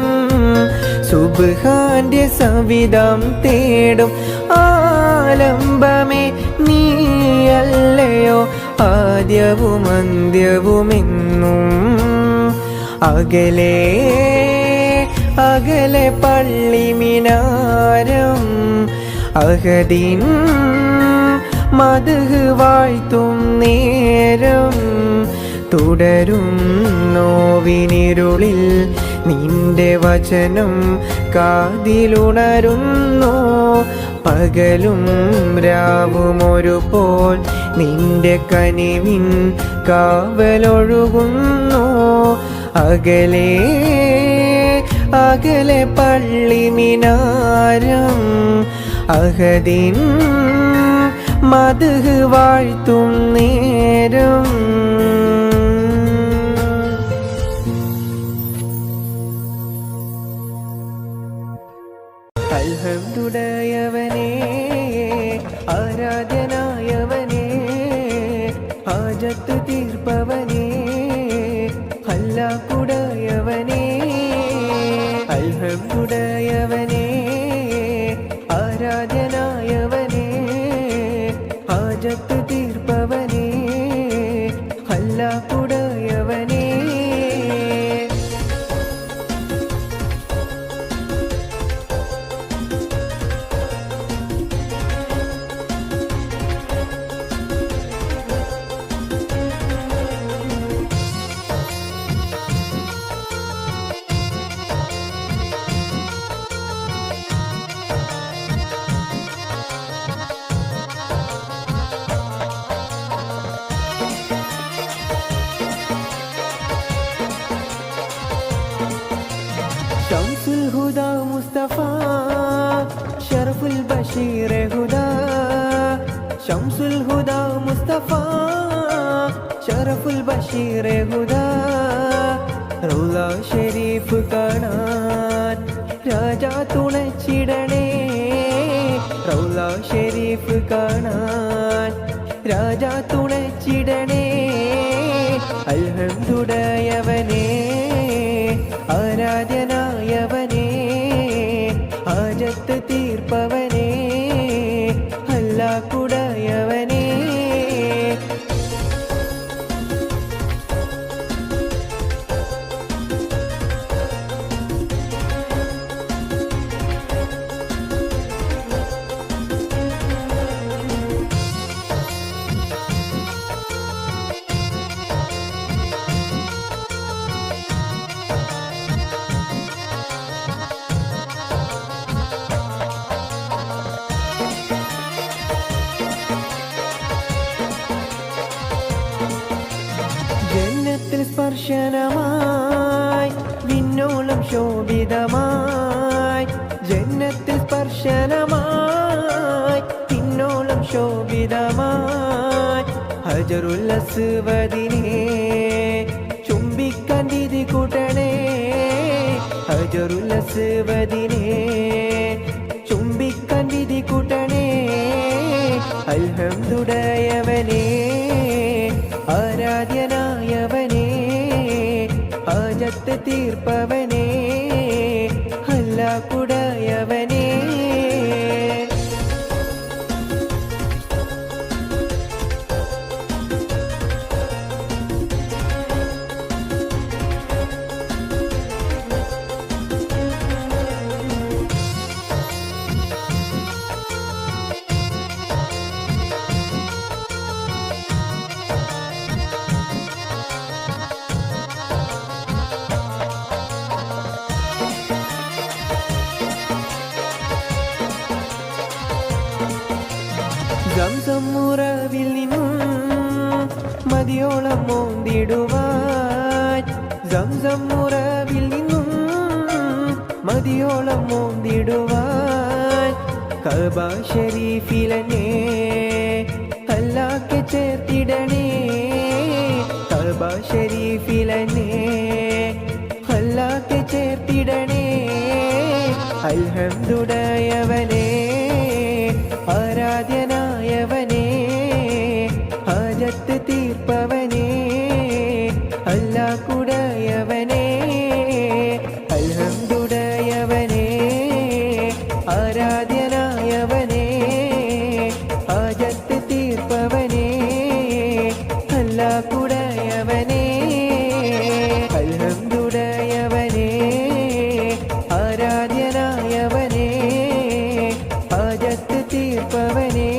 സുബ്ഹാന്റെ സവിധം തേടും. ആലംബമേ നീയല്ലയോ ആദ്യവും അന്ത്യവുമെന്നും. അകലെ അകലെ പള്ളി മിനാരം അഹദിൻ മദ്ഹ് വാഴ്ത്തും നേരം. തുടരും നോവിനിരുളിൽ നിന്റെ വചനം കാതിലുണരുന്നു. പകലും രാവും ഒരുപോൽ നിന്റെ കനിവിൻ കാവലൊഴുകുന്നു. അകലെ അകലെ പള്ളി മിനാരം അഹദിൻ മദ്ഹ് വാഴ്ത്തും നേരം. അൽഹംദുലില്ലാഹയവനേ ആരാധ്യനായവനേ. ഹാജ ഹാജത്ത് തീർപ്പവനേ ഹല്ലാക്കുടയവനേ അൽഹംദുടയവനേ ആരാധ്യനായവനേ ഹാജത്ത് തീർപ്പവനേ ഹല്ലാക്കുടയവനേ ശംസുൽ ഹുദ മുസ്തഫ ഷറഫുൽ ബഷീർ ഹുദ ശംസുൽ ഹുദ മുസ്തഫ ഷറഫുൽ ബഷീർ ഹുദ റൗള ഷരീഫ് കാണാൻ രാജാ തുണച്ചിടണേ റൗള ഷരീഫ് കാണാൻ രാജാ തുണച്ചിടണേ അൽഹംദുടയവനേ ആരാധ്യനായവനേ ഹാജത്ത് തീർപ്പവനേ ഹല്ലാക്കുടയവനേ ജന്നത്തിൽ സ്പർശനമായി വിണ്ണോളം ശോഭിതമായി ജന്നത്തിൽ സ്പർശനമായി വിണ്ണോളം ശോഭിതമായി ഹജറുൽ അസ്വദിനെ ചുംബിക്കാൻ വിധി കൂട്ടണേ ഹജറുൽ അസ്വദിനെ ചുംബിക്കാൻ വിധി കൂട്ടണേ അൽഹംദുടയവനേ ആരാധ്യനായവനേ ഹാജത്ത് തീർപ്പവനേ ഹല്ലാക്കുടയവനേ സംസമുറവിൽ നിന്നും മതിയോളം മോന്തിടുവാൻ സംസമുറവിൽ നിന്നും മതിയോളം മോന്തിടുവാൻ കഅബ ശരീഫിലെന്നെ അല്ലാഹ്ക്ക് ചേർത്തിടണേ കഅബ ശരീഫിലെന്നെ അല്ലാഹ്ക്ക് ചേർത്തിടണേ അൽഹംദുടയവനേ ആരാധ്യനായവനേ ഹാജത്ത് തീർപ്പവനേ ഹല്ലാക്കുടയവനേ അൽഹംദുടയവനേ ആരാധ്യനായവനേ ഹാജത്ത് തീർപ്പവനേ ഹല്ലാക്കുടയവനേ അൽഹംദുടയവനേ ആരാധ്യനായവനേ ഹാജത്ത് തീർപ്പവനേ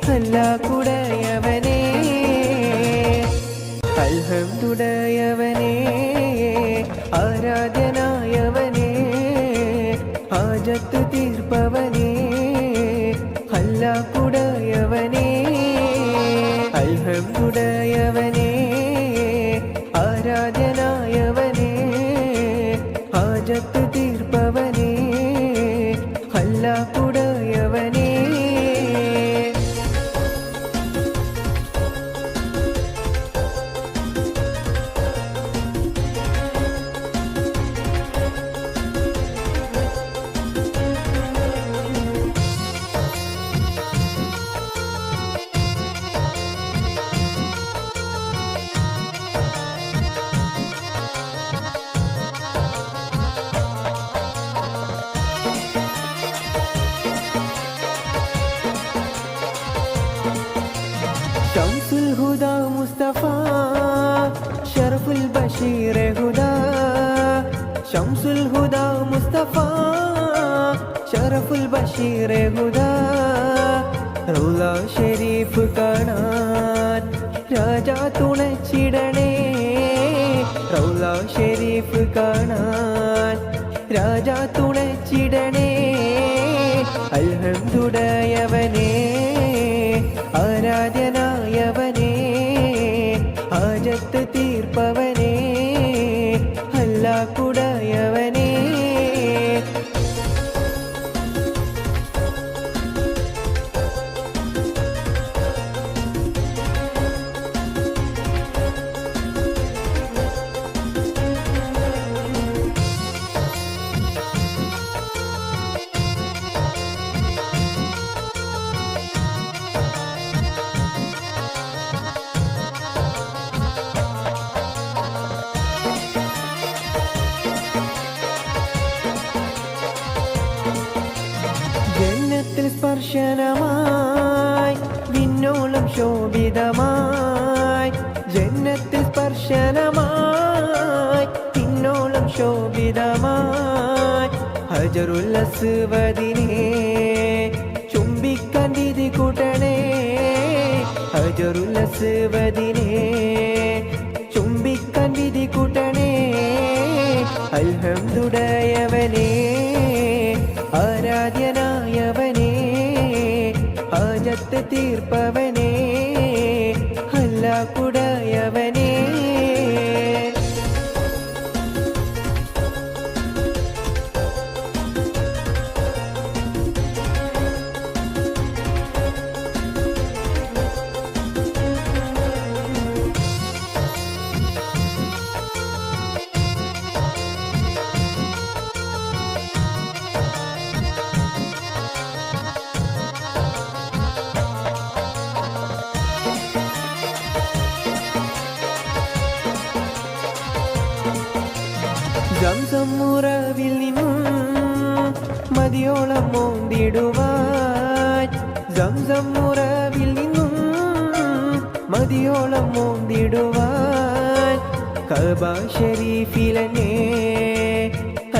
ഹല്ലാക്കുടയവനേ അൽഹംദുടയവനേ ആരാധ്യനായവനേ ഹാജത്ത് തീർപ്പവനേ ഹല്ലാക്കുടയവനേ അൽഹംദുടയവനേ ആരാധ്യനായവനേ ഹാജത്ത് തീർപ്പവനേ ഹല്ലാക്കുടയവനേ മുസ്തഫ ഷറഫുൽ ബഷീർ ഹുദാ ശംസുൽ ഹുദാ മുസ്തഫ ഷറഫുൽ ബഷീർ ഹുദാ റൗള ഷരീഫ് കാണാൻ രാജാ തുണച്ചിടണേ റൗള ഷരീഫ് കാണാൻ രാജാ തുണച്ചിടണേ അൽഹംദുലില്ലാഹവനേ ആരാധ്യനായവനേ ഹാജത്ത് തീർപ്പവനേ അല്ലാഹുടയവനേ ജന്നത്തിൽ സ്പർശനമായി വിണ്ണോളം ശോഭിതമായി ജന്നത്തിൽ സ്പർശനമായി വിണ്ണോളം ശോഭിതമായി ഹജറുൽ അസ്വദിനെ ചുംബിക്കാൻ വിധി കൂട്ടണേ ഹജറുൽ അസ്വദിനെ ചുംബിക്കാൻ വിധി കൂട്ടണേ അൽഹംദുലില്ലാഹവനേ ആരാധ്യനായവനേ ഹാജത്ത് തീർപ്പവനേ അല്ലാഹുടയവനേ സംസമുറവിൽ നിന്നും മതിയോളം മോന്തിടുവാൻ സംസമുറവിൽ നിന്നും മതിയോളം മോന്തിടുവാൻ കഅബ ഷരീഫിലെന്നെ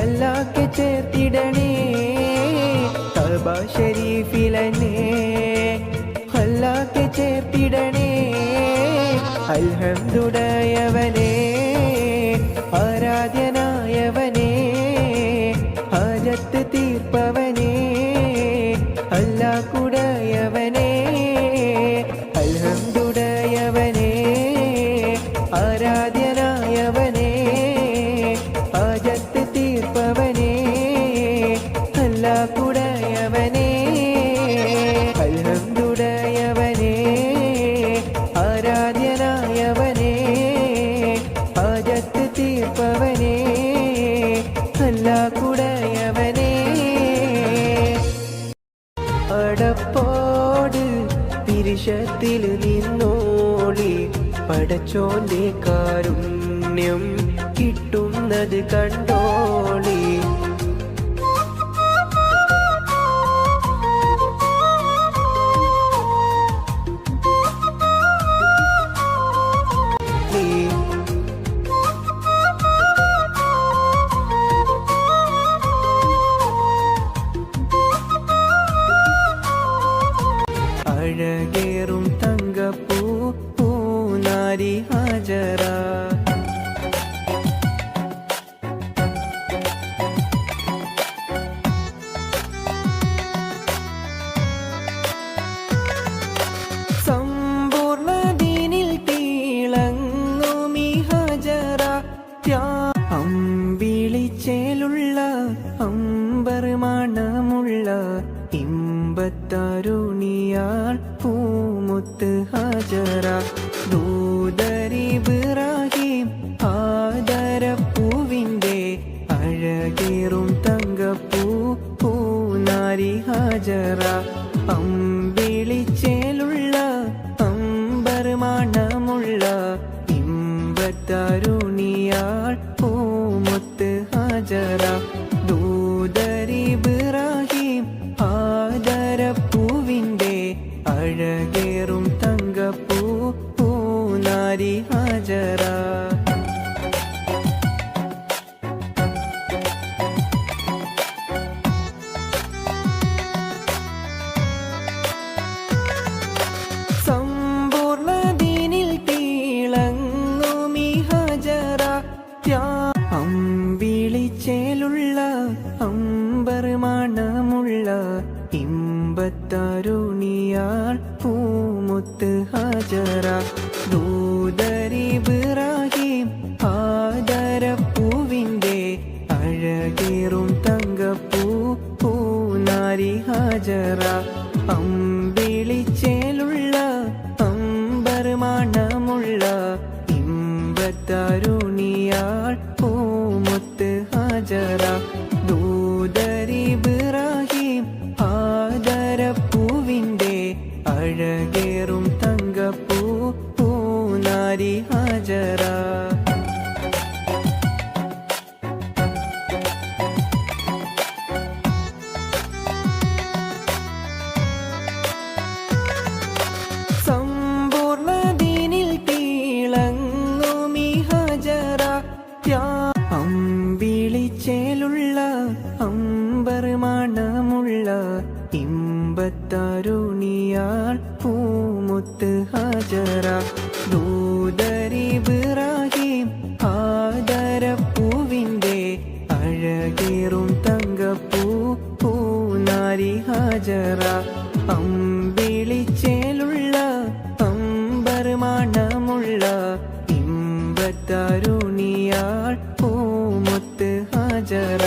അല്ലാഹ്ക്ക് ചേർത്തിടണേ കഅബ ഷരീഫിലെന്നെ അല്ലാഹ്ക്ക് ചേർത്തിടണേ അൽഹംദുലില്ലാഹവനേ ആരാധ്യനായവനേ ഹാജത്ത് തീർപ്പവനേ അല്ലാഹുടയവനേ അൽഹംദുലില്ലാഹവനേ ആരാധ്യനായവനേ ഹാജത്ത് തീർപ്പവനേ അല്ലാഹുടയവനേ അൽഹംദുലില്ലാഹവനേ ആരാധ്യനായവനേ ഹാജത്ത് തീർപ്പവനേ അല്ലാഹുടയവനേ അടപ്പോട് തിരിശത്തിൽ നിന്നോളി പടച്ചോന്റെ കാരുണ്യം കിട്ടുന്നത് കണ്ടോളി അഴകേറും തങ്കപ്പൂ പൂനാരി ഹാജറ സമ്പൂർണ്ണ ദീനിൽ തിളങ്ങുമീ ഹാജറ അമ്പിളിച്ചേലുള്ള അമ്പർ മണമുള്ള ഇമ്പത്തരുണിയാൾ പൂമുത്ത് ഹാജറ ദൂതരിബ്രാഹിം ആദരപ്പൂവിൻ്റെ അഴകേറും തങ്കപ്പൂ പൂനാരി ഹാജറ അമ്പിളിച്ചേലുള്ള അമ്പർ മണമുള്ള ഇമ്പത്തരുണിയാൾ പൂമുത്ത് ഹാജറ ദൂതരിബ്രാഹിം ആദരപ്പൂവിൻ്റെ അഴകേറും തങ്കപ്പൂ അമ്പത്തരുണിയാൾ പൂമുത്ത് ഹജറ ദൂതരിബ്രാഹിം ആദരപ്പൂവിൻ്റെ അഴകേറും തങ്കപ്പൂ പൂനാരി ഹജറ അമ്പിളിച്ചേലുള്ള അമ്പർ മണമുള്ള ഇമ്പത്തരുണിയാൾ പൂമുത്ത് ഹജറ ദൂതരിബ്രാഹിം ആദരപ്പൂവിൻ്റെ അഴകേറും തങ്കപ്പൂ പൂനാരി ഹജറ അമ്പിളിച്ചേലുള്ള അമ്പർ മണമുള്ള ഇമ്പത്തരുണിയാൾ പൂമുത്ത് ഹജറ ദൂതരിബ്രാഹിം ആദരപ്പൂവിൻ്റെ അഴകേറും തങ്കപ്പൂ പൂനാരി ഹജറ അമ്പിളിച്ചേലുള്ള അമ്പർ മണമുള്ള ഇമ്പത്തരുണിയാൾ പൂമുത്ത് ഹജറ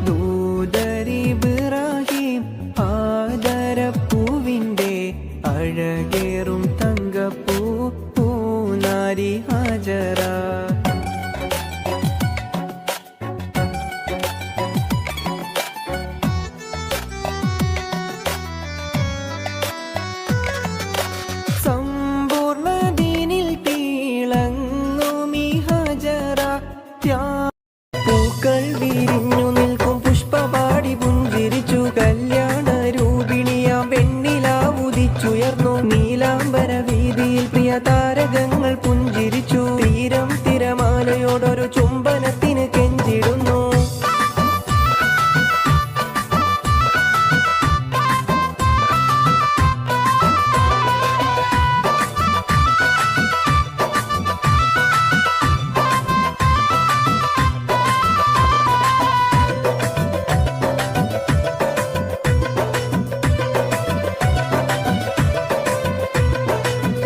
ദൂതരിബ്രാഹിം ആദരപ്പൂവിൻ്റെ അഴകേറും തങ്കപ്പൂ പൂനാരി ഹജറ പൂക്കൾ വിരിഞ്ഞു നിൽക്കും പുഷ്പപാടി പുഞ്ചിരിച്ചു കല്യാണ രൂപിണിയാം വെണ്ണിലാവുദിച്ചുയർന്നു നീലാംബര വീതിയിൽ പ്രിയ താരകങ്ങൾ പുഞ്ചിരിച്ചു തീരം തിരമാലയോടൊരു ചുംബനത്തിന് കെഞ്ചിടുന്നു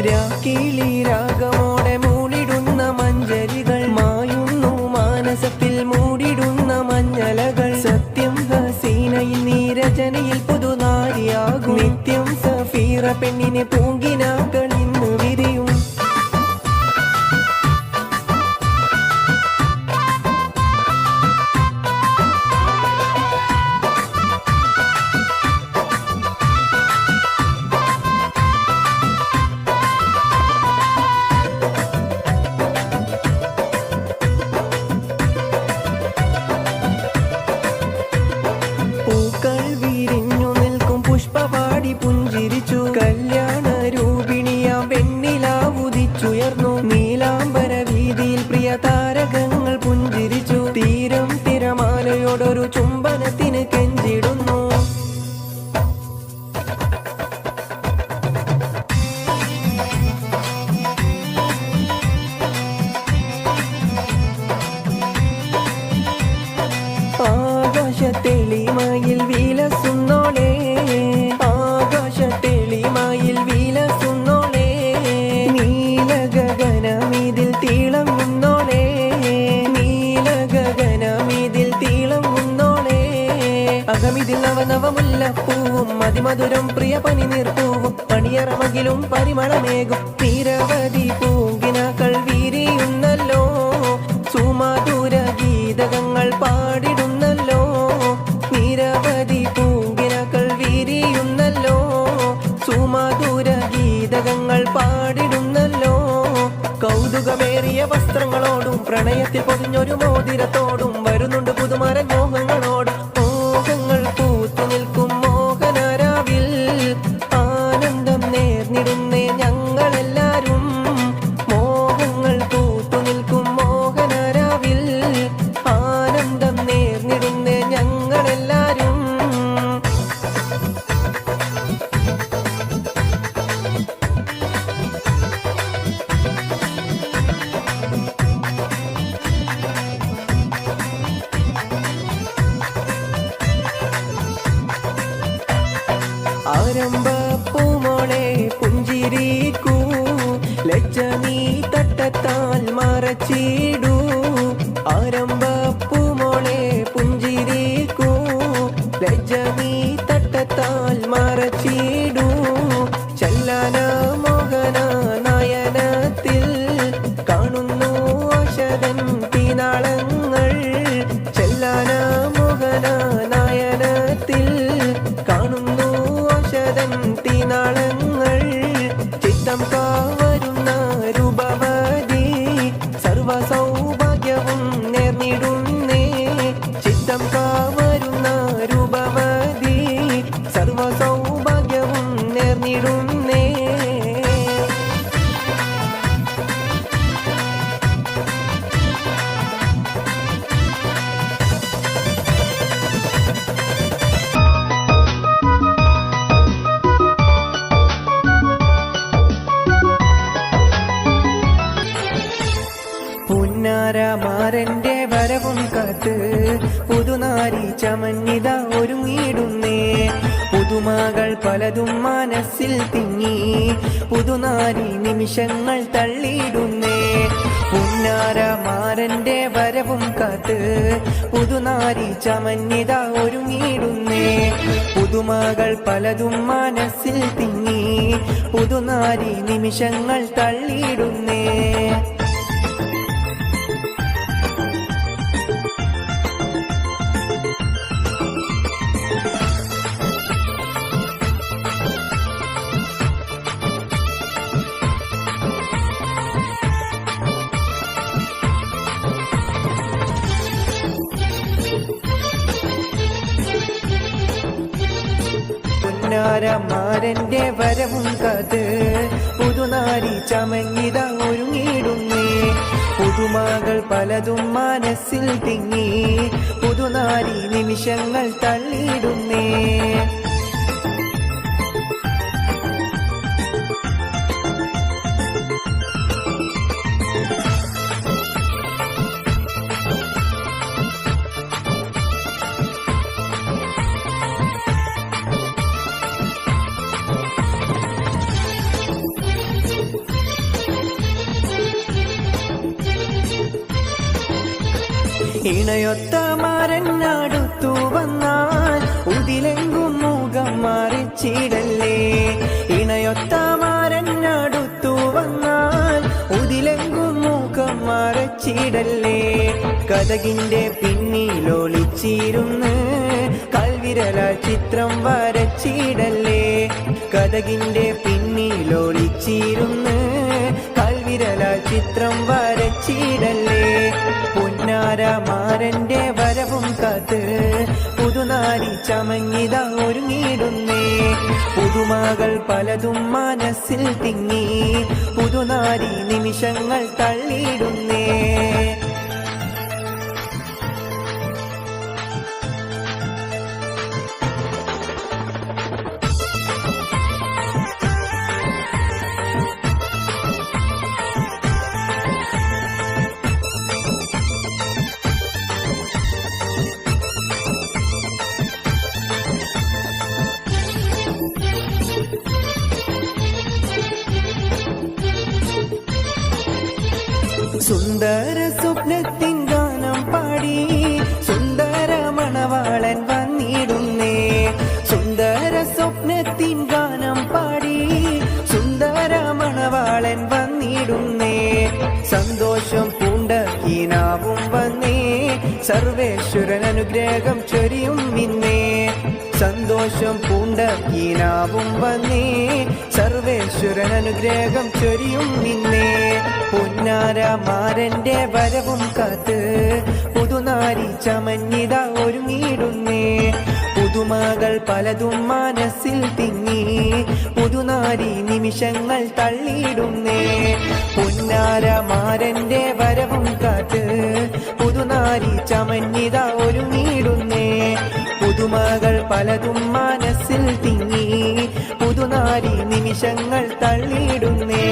രാക്കിളി രാഗമോടെ മൂടിടുന്ന മഞ്ചരികൾ മായുന്നു മാനസത്തിൽ മൂടിടുന്ന മഞ്ഞലകൾ സത്യം ഹസീനയിൽ നീരജനയിൽ പുതുനാരിയാകും നിത്യം സഫീറ പെണ്ണിനെ പൂങ്കിനാക്കൾ ഇന്ന് വിരിയും പൂക്കൾ വിരിഞ്ഞു നിൽക്കും പുഷ്പപാടി പുഞ്ചിരിച്ചു കല്യാണ രൂപിണിയാം വെണ്ണിലാവുദിച്ചുയർന്നു നീലാംബര വീതിയിൽ പ്രിയ താരകങ്ങൾ പുഞ്ചിരിച്ചു തീരം തിരമാലയോടൊരു ചുംബനത്തിന് കെഞ്ചിടുന്നു ആകാശത്തെളിമയിൽ വിലസുന്നോളേ ആകാശത്തെളിമയിൽ വിലസുന്നോളേ നീലഗഗനമിതിൽ തിളങ്ങുന്നോളേ നീലഗഗനമിതിൽ തിളങ്ങുന്നോളേ അകമിതിൽ നവനവമുല്ലപ്പൂവും അതിമധുരം പ്രിയ പനിനീർപ്പൂവും പണിയറമകിലും പരിമളമേകും നിരവധി പൂങ്കിനാക്കൾ വിരിയുന്നല്ലോ സുമധുര ഗീതകങ്ങൾ പാടിടുന്നല്ലോ നിരവധി പൂങ്കിനകൾ വിരിയുന്നല്ലോ സുമധുര ഗീതകങ്ങൾ പാടിടുന്നല്ലോ കൗതുകമേറിയ വസ്ത്രങ്ങളോടും പ്രണയത്തിൽ പൊതിഞ്ഞൊരു മോതിരത്തോടും വരുന്നുണ്ട് പുതുമരൻ മോഹങ്ങളോടും മോഹങ്ങൾ പൂത്തു നിൽക്കും മോഹനരാവിൽ ആനന്ദം നേർന്നിടുന്നേ ഞങ്ങളെല്ലാരും മോഹങ്ങൾ പൂത്തു നിൽക്കും മോഹനരാവിൽ ആനന്ദം നേർന്നിടുന്നേ ഞങ്ങളെല്ലാരും ആരംഭ പൂമോളെ പുഞ്ചിരിക്കൂ ലജ്ജ നീ തട്ടത്താൽ മറച്ചിടൂ ആരംഭ പൂമോളെ പുഞ്ചിരിക്കൂ ലജ്ജ നീ തട്ടത്താൽ മറച്ചിടൂ ചല്ലാന മോഹന നയനത്തിൽ കാണുന്നു ആശതൻ തീനാളങ്ങൾ ചല്ലാന മോഹന നയനത്തിൽ കാണുന്നു ആശതൻ തീനാളങ്ങൾ ചിത്തം കാവരുന്ന രൂപവതി സർവ സൗഭാഗ്യവും നേർന്നിടുന്നേ ചിത്തം കാവരുന്ന രൂപവതി സർവ സൗഭാഗ്യവും നേർന്നിടുന്നേ പുന്നാരമാരന്റെ വരവും കാത്ത് പുതുനാരി ചമഞ്ഞിത ഒരുങ്ങിയിടുന്നേ പുതുമകൾ പലതും മനസ്സിൽ തിങ്ങി പുതുനാരി നിമിഷങ്ങൾ തള്ളിയിടുന്നേ പുന്നാരമാരന്റെ വരവും കാത്ത് പുതുനാരി ചമഞ്ഞിത ഒരുങ്ങിയിടുന്നേ പുതുമകൾ പലതും മനസ്സിൽ തിങ്ങി പുതുനാരി നിമിഷങ്ങൾ തള്ളിയിടുന്നേ പുന്നാരമാരന്റെ വരവും കാത്ത് പുതുനാരി ചമഞ്ഞിത ഒരുങ്ങിയിടുന്നേ പുതുമകൾ പലതും മനസ്സിൽ തിങ്ങി പുതുനാരി നിമിഷങ്ങൾ തള്ളിയിടുന്നേ ഇണയൊത്ത മരഞ്ഞടുത്തു വന്നാൽ ഉതിലെങ്കും മുഖം മറിച്ചിടല്ലേ ഇണയൊത്ത മരഞ്ഞടുത്തു വന്നാൽ ഉതിലെങ്കും മുഖം മറച്ചിടല്ലേ കതകിന്റെ പിന്നിലൊളിച്ചിരുന്ന് കൽവിരല ചിത്രം വരച്ചിടല്ലേ കതകിന്റെ പിന്നിലൊളിച്ചിരുന്ന് കൽവിരല ചിത്രം വരച്ചിടല്ലേ പുന്നാരമാരന്റെ വരവും കാത്ത് പുതുനാരി ചമഞ്ഞിത ഒരുങ്ങിയിടുന്നേ പുതുമകൾ പലതും മനസ്സിൽ തിങ്ങി പുതുനാരി നിമിഷങ്ങൾ തള്ളിയിടുന്നേ സുന്ദര സ്വപ്നത്തിൻ ഗാനം പാടി സുന്ദര മണവാളൻ വന്നിടുന്നേ സുന്ദര സ്വപ്നത്തിൻ ഗാനം പാടി സുന്ദര മണവാളൻ വന്നിടുന്നേ സന്തോഷം പൂണ്ട കീനാവും വന്നേ സർവേശ്വരൻ അനുഗ്രഹം ചൊരിയും ഇന്നേ സന്തോഷം പൂണ്ട കീനാവും വന്നേ സർവേശ്വരൻ അനുഗ്രഹം ചൊരിയും ഇന്നേ പുന്നാരമാരന്റെ വരവും കാത്ത് പുതുനാരി ചമഞ്ഞിത ഒരുങ്ങിയിടുന്നേ പുതുമകൾ പലതും മനസ്സിൽ തിങ്ങി പുതുനാരി നിമിഷങ്ങൾ തള്ളിയിടുന്നേ പുന്നാരമാരന്റെ വരവും കാത്ത് പുതുനാരി ചമഞ്ഞിത ഒരുങ്ങിയിടുന്നേ പുതുമകൾ പലതും മനസ്സിൽ തിങ്ങി പുതുനാരി നിമിഷങ്ങൾ തള്ളിയിടുന്നേ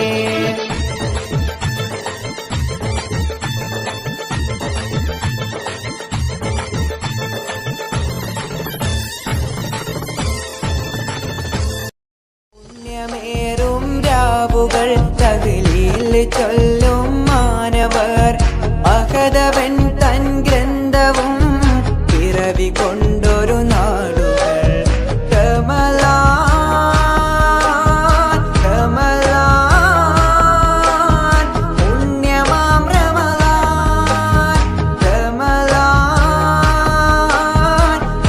ചൊല്ലും മാനവർ അഹദവൻ തൻ ഗ്രന്ഥവും പിറവി കൊണ്ടൊരു നാടുകൾ റമളാൻ റമളാൻ പുണ്യമാം റമളാൻ റമളാൻ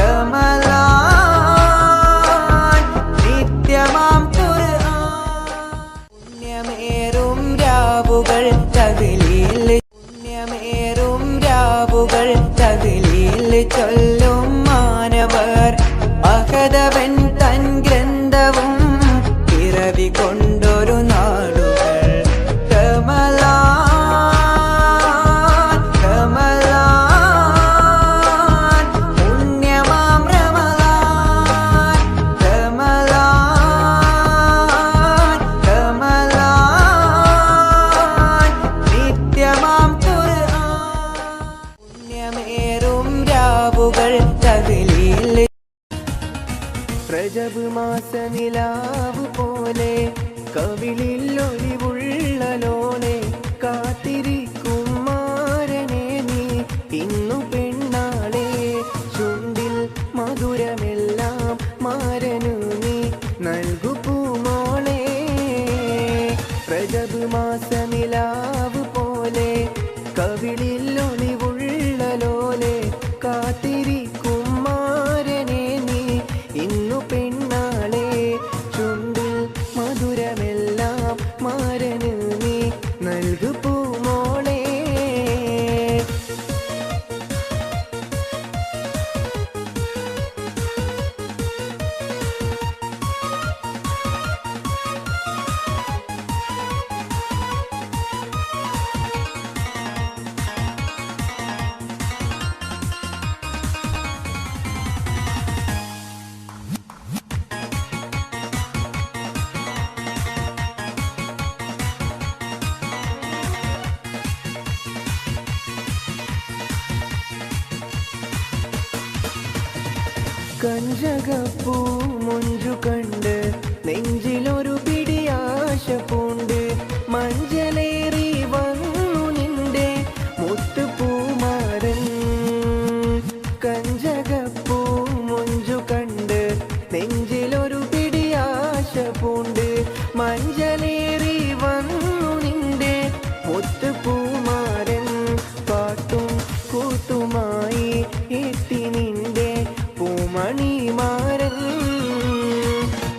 റമളാൻ നിത്യമാം ഖുർആൻ പുണ്യമേറും രാവുകൾ തഹ്ലീൽ ചൊല്ലും മാനവർ അഹദവൻ തൻ ഗ്രന്ഥവും പിറവി കൊണ്ടൊരു നാടുകൾ റമളാൻ റമളാൻ പുണ്യമാം റമളാൻ റമളാൻ റമളാൻ നിത്യമാം പുണ്യമേറും രാവുകൾ തഹ്ലീൽ റജബ് മാസ നിലാവ് പോലെ കവിളിൽ ഒലിവുള്ള ലോളെ കാത്തിരിക്കും മാരനെ നീ ഇന്നു പെണ്ണാളെ ചുണ്ടിൽ മധുരമെല്ലാം മാരനു നീ നൽകു പൂമോളെ റജബ് മാസ നിലാവ് പോലെ കവിളിൽ ഒലിവുള്ള ലോലെ കാത്തിരിക്കും മാരനെ നീ ഇന്നു പെണ്ണാളെ ചുണ്ടിൽ മധുരമെല്ലാം മാരന് നീ നൽകു പൂമോളെ കഞ്ചകപ്പൂ മുഞ്ചു കണ്ട് നെഞ്ചിലൊരു പിടിയാശ പൂണ്ട് മഞ്ചലേറി വന്നു നിന്റെ മുത്തുപൂമാരൻ കഞ്ചകപ്പൂ മുഞ്ചു കണ്ട് നെഞ്ചിലൊരു പിടിയാശ പൂണ്ട് മഞ്ചലേറി വന്നു നിന്റെ മുത്തുപൂമാരൻ പാട്ടും കൂത്തുമായി എത്തി നിന്റെ പൂമണിമാരൻ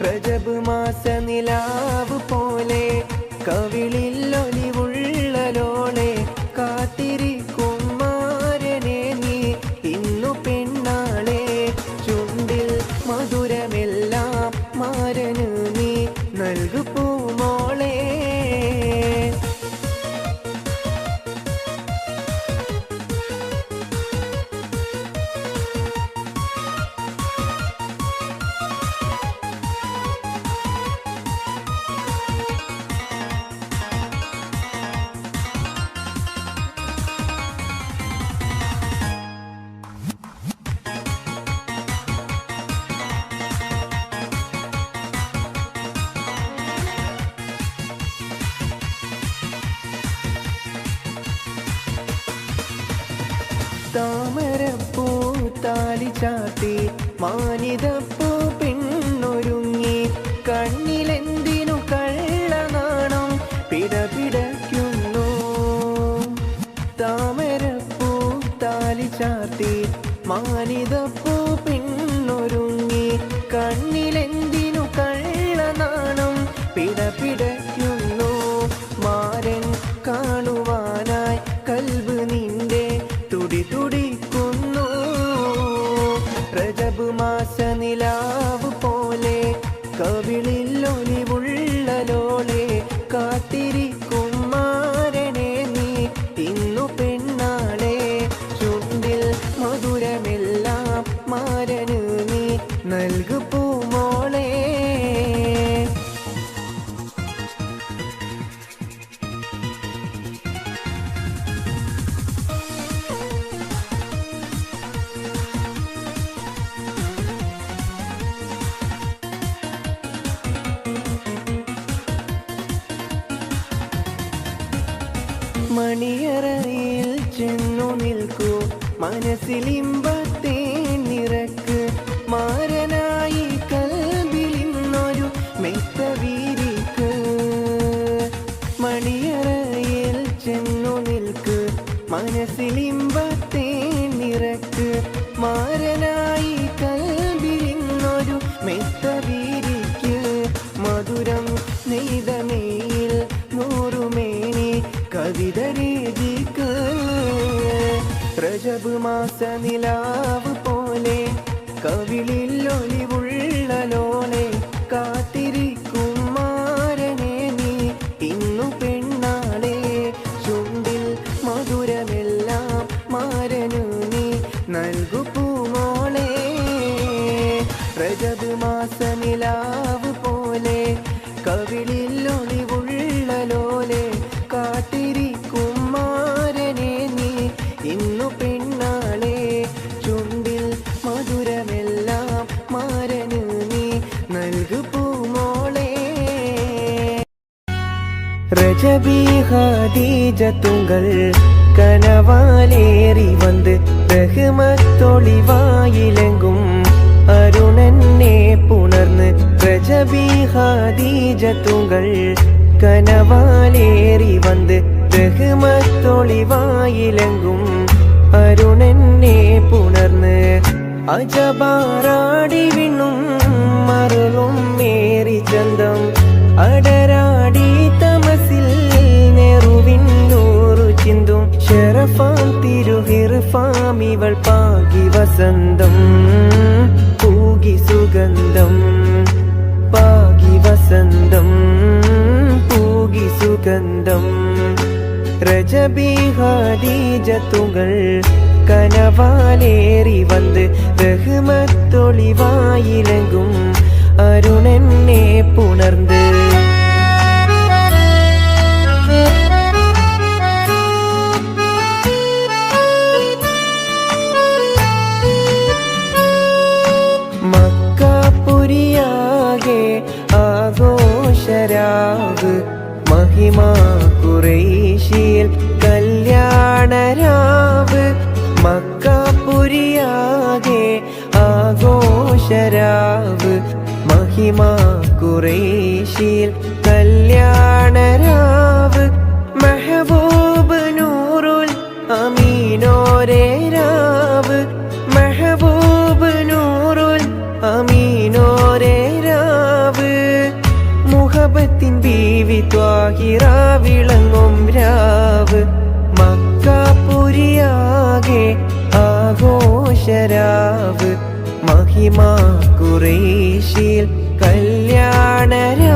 റജബ് മാസ നിലാവ് പോലെ കവിളിൽ ഒലിവുള്ള ലോളെ കാത്തിരിക്കും മാരനെ നീ ഇന്നു പെണ്ണാളെ ചുണ്ടിൽ മധുരമെല്ലാം മാരന് നീ നൽകു പൂമോളെ താമരപ്പൂ താലി ചാത്തി മാനിതപ്പൂ പെണ്ണൊരുങ്ങി കണ്ണിലെന്തിനു കള്ളനാണം പിടപിടയ്ക്കുന്നു താമരപ്പൂ താലി ചാത്തി മാനിതപ്പൂ പെണ്ണൊരുങ്ങി കണ്ണിലെന്തിനു കള്ളനാണം പിടപിടയ്ക്കുന്നു മാരൻ കാണുവാനായി കൽബ് നിന്റെ തുടി തുടിക്കുന്നു റജബ് മാസ നിലാവ് പോലെ കവിളിൽ ഒലിവുള്ള ലോളെ കാത്തിരിക്കും മാരനെ നീ ഇന്നു പെണ്ണാളെ ചുണ്ടിൽ മധുരമെല്ലാം മാരന് നീ നൽകു പൂമോളെ മണിയറയിൽ ചെന്നു നിൽക്കൂ, മനസ്സിലിമ്പത്തെ നിറക്ക്, മാരനായി കൽബിലിന്നൊരു മെത്ത വീരിക്ക്. മണിയറയിൽ ചെന്നു നിൽക്ക്, മനസ്സിലിമ്പത്തെ നിറക്ക്, മാരനായി കൽബിലിന്നൊരു മെത്ത വീരിക്ക്. മധുരം നെയ്തമേയിൽ നൂറുമേനി കവിത രചിക്ക്. രജബ് മാസ നിലാവ് പോലെ കവിളിൽ ഒലിവുള്ള ലോളെ, കാത്തിരിക്കും മാരനെ നീ ഇന്നു പെണ്ണാളെ. ചുണ്ടിൽ മധുരമെല്ലാം മാരനു നീ നൽകു പൂമോളെ. രജബ് മാസ നിലാവ് പോലെ കവിളിൽ ഒളിവുള്ള ലോലെ, കാത്തിരിക്കും മാരനെ നീ ഇന്നു പെണ്ണാളെ. ചുണ്ടിൽ മധുരമെല്ലാം മാരനു നീ നൽകു പൂമോളെ. രജബി ഖദീജത്തുങ്കൾ കനവാലേറി വന്ന്, റഹ്മത്തൊളിവായിലെങ്കും അരുണനെ പുണർന്ന്. രജബി ഖദീജത്തുങ്കൾ കനവാലേറി വന്ന്, റഹ്മത്തൊളിവായിലെങ്കും അരുണനെ പുണർന്ന്. അജബാറാടി വിണ്ണും മറുളും മേറി ചന്തം, അടരാടി തമസിൽ നെറുവിന്നൂറു ചിന്തും. ഷറഫാം തിരുഹിർഫാം ഇവൾ പാകി വസന്തം, പൂകി സുഗന്ധം. പാകി വസന്തം, പൂകി സുഗന്ധം. രജബി ഖദീജത്തുങ്കൾ കനവാലേറി വന്ന്, റഹ്മത്തൊളിവായിലെങ്കും അരുണനെ പുണർന്ന്. മക്കപുരിയാകെ ആഘോഷരാവ്, മഹിമാ ഖുറൈശിയിൽ കല്യാണരാവ്. മക്കപുരിയാകെ ആഘോഷരാവ്, മഹിമാ ഖുറൈശിയിൽ കല്യാണരാവ്. മെഹബൂബ് നൂറുൽ അമീനോരേ രാവ്, മെഹബൂബ് നൂറുൽ അമീനോരേ രാവ്. മുഹബത്തിൻ ബീവി ത്വാഹിറ വിളങ്ങും രാവ്. മക്കപുരിയാകെ ആഘോഷരാവ്, മഹിമാ ഖുറൈശിയിൽ കല്യാണരാവ്.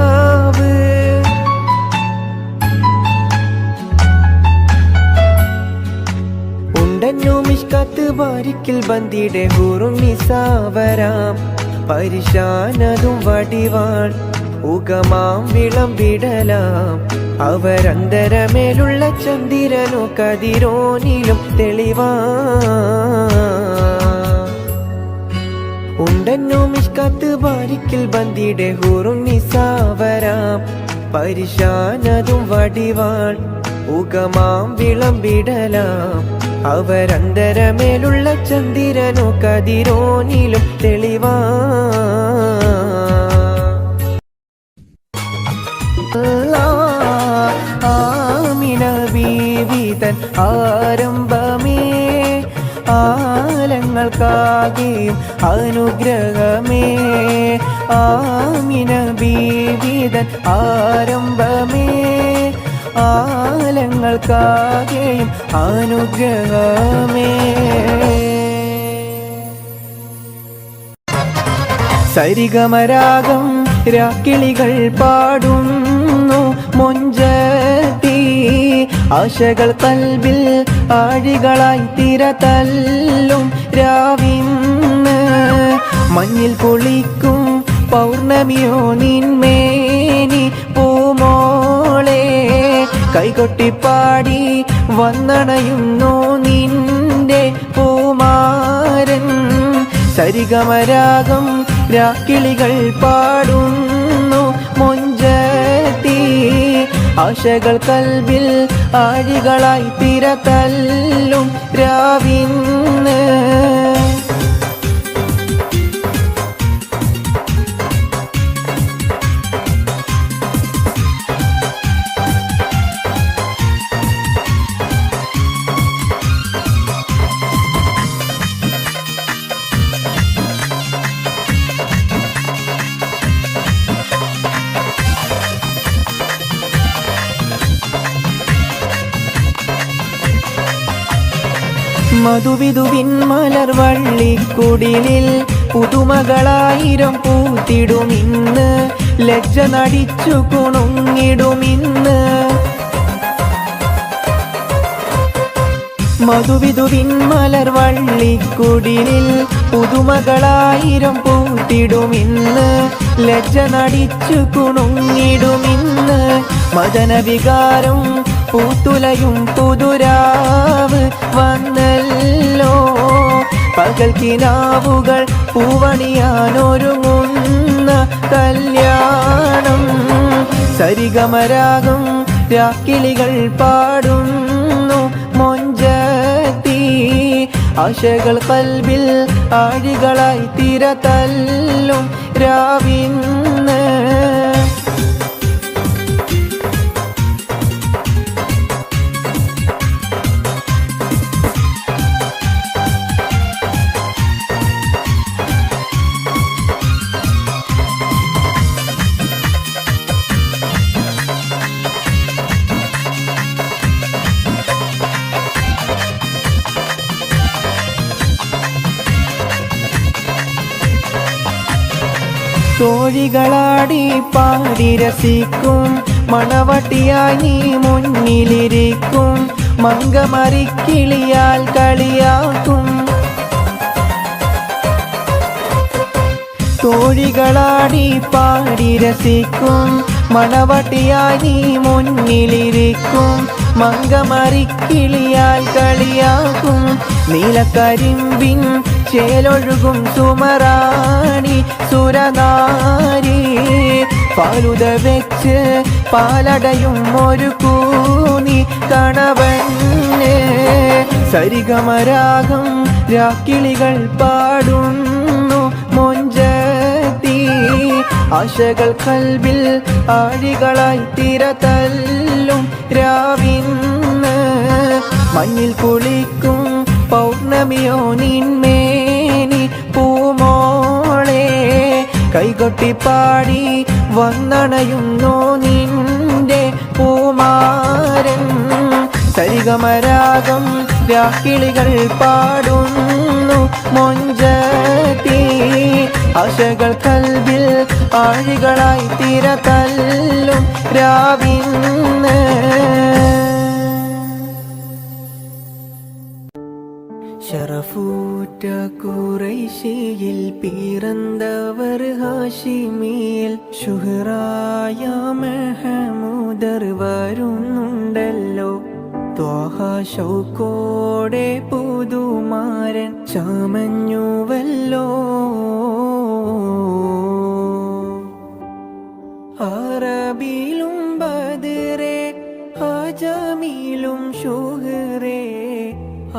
ഉണ്ടന്നു മിഷ്കാത്ത് ബാരിക്കിൽ ബന്ദിയുടെ ഹൂറും നിസാവരാം. പരിശാനതും വടിവാൾ ഉഗമാം വിളംബിടലാം. അവരന്തരമേലുള്ള ചന്ദ്രനോ കതിരോനിലും തെളിവാ. ഉണ്ടന്നു മിഷ്കാത്ത് ബാരിക്കിൽ ബന്ദിയുടെ ഹൂറും നിസാവരാം. പരിശാനതും വടിവാൾ ഉഗമാം വിളംബിടലാം. അവരന്തരമേലുള്ള ചന്ദ്രനോ കതിരോനിലും തെളിവാ. ആമിന ബീവി തൻ ആരംഭമേ, ആലങ്ങൾക്കാകെയും അനുഗ്രഹമേ. ആമിന ബീവി തൻ ആരംഭമേ, ആലങ്ങൾക്കാകെയും അനുഗ്രഹമേ. സരിഗമരാഗം രാക്കിളികൾ പാടുന്നു മൊഞ്ചത്തി. ആശകൾ കൽബിൽ ആഴികളായി തിരതല്ലും രാവിന്ന്. മഞ്ഞിൽ പൊളിക്കും പൗർണമിയോ നിന്മേനി പൂമോളെ. കൈകൊട്ടിപ്പാടി വന്നണയുന്നു നിന്റെ പൂമാരൻ. സരിഗമരാഗം രാക്കിളികൾ പാടുന്നു മൊഞ്ചത്തി. ആശകൾ കൽബിൽ ആഴികളായി തിരതല്ലും രാവിന്ന് മധുവിധുവിൻ മലർ വള്ളിക്കുടിലിൽ പുതുമകളായിരം പൂത്തിടുമിന്ന് ലജ്ജ നടിച്ചു കുണുങ്ങിടുമിന്ന് മധുവിധുവിൻ മലർ വള്ളിക്കുടിലിൽ പുതുമകളായിരം പൂത്തിടുമിന്ന് ലജ്ജ നടിച്ചു കുണുങ്ങിടുമിന്ന് മദനവികാരം പൂത്തുലയും പുതുരാവ് വന്നല്ലോ പകൽ കിനാവുകൾ പൂവണിയാനൊരുങ്ങുന്ന കല്യാണം സരിഗമരാഗം രാക്കിളികൾ പാടുന്നു മൊഞ്ചത്തി ആശകൾ കൽബിൽ ആഴികളായി തിരതല്ലും രാവിന്ന് തോഴികളാടി പാടി രസിക്കും മണവട്ടിയായി നീ മുന്നിലിരിക്കും മങ്കമറിക്കിളിയാൽ കളിയാക്കും തോഴികളാടി പാടി രസിക്കും മണവട്ടിയായി നീ മുന്നിലിരിക്കും മങ്കമറിക്കിളിയാൽ കളിയാക്കും നീലക്കരിമ്പിൻ ചേലൊഴുകും സുമറാണി സുരനാരി പാലുത വെച്ച് പാലടയും ഒരു കൂനി കണവന് സരിഗമരാഗം രാക്കിളികൾ പാടുന്നു മൊഞ്ചത്തി ആശകൾ കൽബിൽ ആഴികളായി തിരതല്ലും രാവിന്ന് മഞ്ഞിൽ കുളിക്കും പൗർണമിയോ നിന്മേനി പൂമോളെ കൈകൊട്ടിപ്പാടി വന്നണയുന്നു നിന്റെ പൂമാരൻ സരിഗമരാഗം രാക്കിളികൾ പാടുന്നു മൊഞ്ചത്തി ആശകൾ കൽബിൽ ആഴികളായി തിരതല്ലും രാവിന്ന് ഷറഫൂറ്റ ഖുറൈശിയിൽ പിറന്നവർ ഹാഷിമിയിൽ ശുഹ്റായ മെഹമൂദർ വരുന്നുണ്ടല്ലോ ത്വാഹ ശൗക്കോടെ പുതുമാരൻ ചാമഞ്ഞുവല്ലോ അറബിയിലും ബദറേ അജമിയിലും ശുഹ്റേ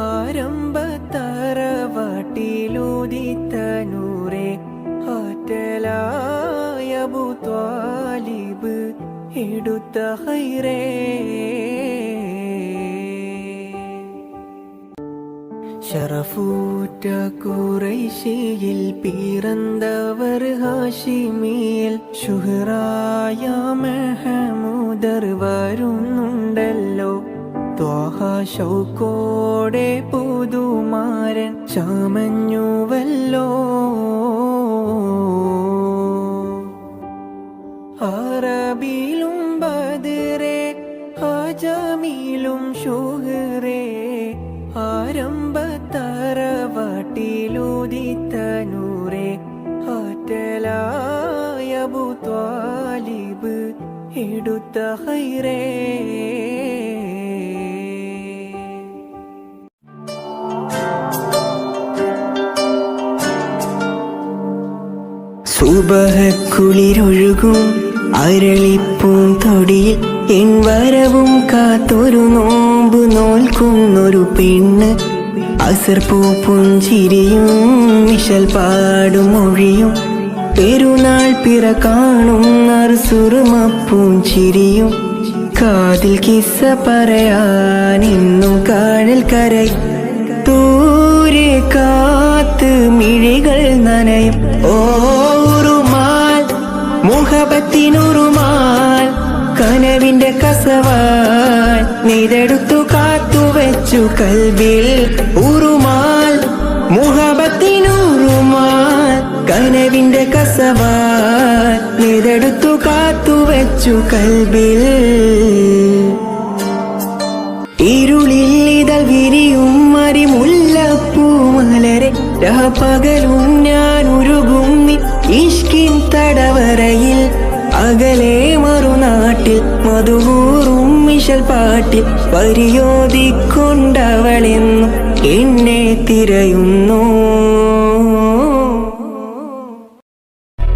ആരംഭത്തറവാട്ടിലുദിത്തനൂറെ ആറ്റലായ അബൂ ത്വാലിബ് എടുത്ത ഹൈറേ ഷറഫൂറ്റ ഖുറൈശിയിൽ പിറന്നവർ ഹാഷിമിയിൽ ശുഹ്റായ മെഹമൂദർ വരുന്നുണ്ടല്ലോ ത്വാഹ ശൗക്കോടെ പുതുമാരൻ ചാമഞ്ഞുവല്ലോ അറബിയിലും ബദറേ അജമിയിലും ശുഹ്റേ ആരംഭത്തറവാട്ടിലുദിത്തനൂറെ ആറ്റലായ അബൂ ത്വാലിബ് എടുത്ത ഹൈറേ സുബഹക്കുളിരൊഴുകും അരളിപ്പൂം തൊടിയിൽ എൻ വരവും കാത്തൊരു നോമ്പ് നോൽക്കുന്നൊരു പെണ്ണ് അസർപ്പൂ പുഞ്ചിരിയും മിശൽ പാടും മൊഴിയും പെരുന്നാൾ പിറ കാണും നറുസുറുമപ്പൂഞ്ചിരിയും കാതിൽ കിസ്സ പറയാൻ ഇന്നും കാഴൽ കരയും ദൂരെ കാത്ത് മിഴികൾ നനയും ഓറുമാൽ മുഹബത്തിനുറുമാൽ കനവിന്റെ കസവാൽ നെയ്തെടുത്തു കാത്തുവെച്ചു കൽബിൽ ഉറുമാൽ മുഹബത്തിനുറുമാൽ കനവിന്റെ കസവാൽ നെയ്തെടുത്തു കാത്തുവെച്ചു കൽബിൽ ഇരുളിൽ ഇതൾ വിരിയും മരിമുല്ലപ്പൂമലരെ പകലും ഞാൻ ഉരുകും ഇഷ്കിൻ തടവറയിൽ അകലെ മറുനാട്ടിൽ മധുകൂറും മിശൽ പാട്ടിൽ പരിയോധിക്കൊണ്ടവളെന്നും എന്നെ തിരയുന്നു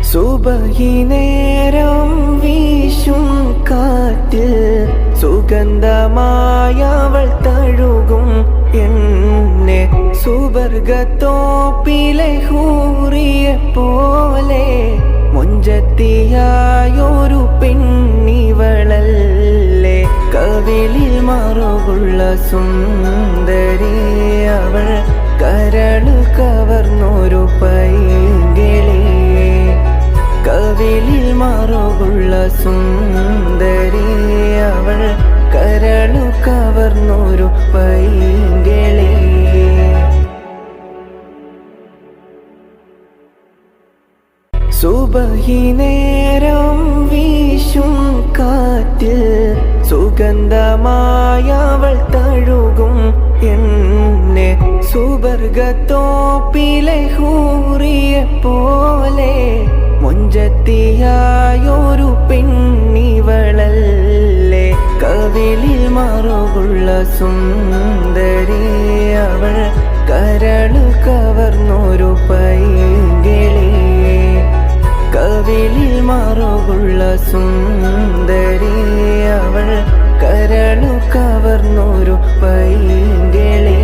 സുബഹി നേരം വീശും കാറ്റിൽ സുഗന്ധമായവൾ തഴുകും എന്നെ സുവർഗത്തോപ്പിലെ ഹൂറിയെ പോലെ മുഞ്ചത്തിയായൊരു പെണ്ണിവളല്ലേ കവിളിൽ മറുകുള്ള സുന്ദരി അവൾ കരളു കവർന്നൊരു പൈങ്കിളി കവിളിൽ മറുകുള്ള സുന്ദരി അവൾ കരളു കവർന്നൊരു പൈങ്കിളി സുബഹി നേരം വീശും കാറ്റിൽ സുഗന്ധമായവൾ തഴുകും എന്നെ സുവർഗത്തോപ്പിലെ ഹൂറിയെ പോലെ മുഞ്ചത്തിയായൊരു പെണ്ണിവളല്ലേ കവിളിൽ മറുകുള്ള സുന്ദരി അവൾ കരളു കവർന്നൊരു പൈങ്കിളി കവിളിൽ മറുകുള്ള സുന്ദരി അവൾ കരളു കവർന്നൊരു പൈങ്കിളി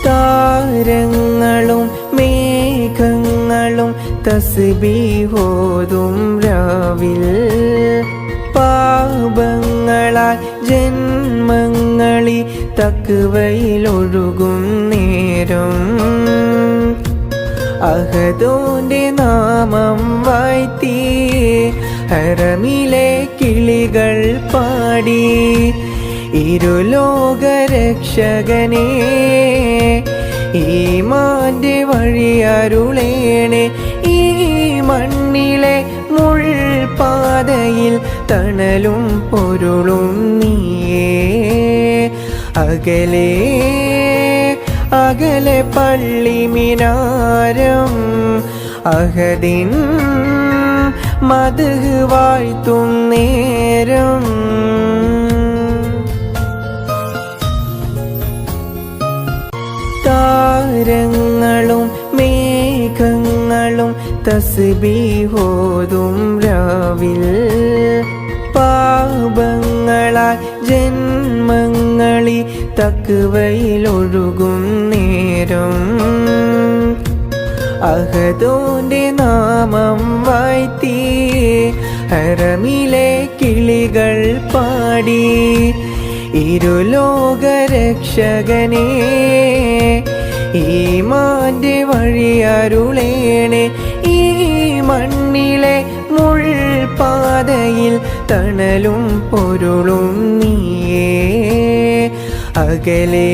താരങ്ങളും മേഘങ്ങളും തസ്ബീഹോതും രാവിൽ പാപങ്ങളാൽ ജന്മങ്ങളി തക്വയിലൊഴുകും നേരം അഹദോന്റെ നാമം വാഴ്ത്തി ഹറമിലെ കിളികൾ പാടി ഇരുലോകരക്ഷകനെ ഈമാന്റെ വഴിയരുളേണേ ഈ മണ്ണിലെ മുൾപാതയിൽ തണലും പൊരുളും നീയേ അകലെ അകലെ പള്ളി മിനാരം അഹദിൻ മദ്ഹ് വാഴ്ത്തും നേരം താരങ്ങളും മേഘങ്ങളും തസ്ബീഹോതും രാവിൽ പാപങ്ങളാൽ ജന്മങ്ങളി തക്വയിലൊഴുകും നേരം അഹദോന്റെ നാമം വാഴ്ത്തി ഹറമിലെ കിളികൾ പാടി ഇരുലോകരക്ഷകനെ ഈമാന്റെ വഴിയരുളേണേ ഈ മണ്ണിലെ മുൾപാതയിൽ തണലും പൊരുളും നീയേ അകലെ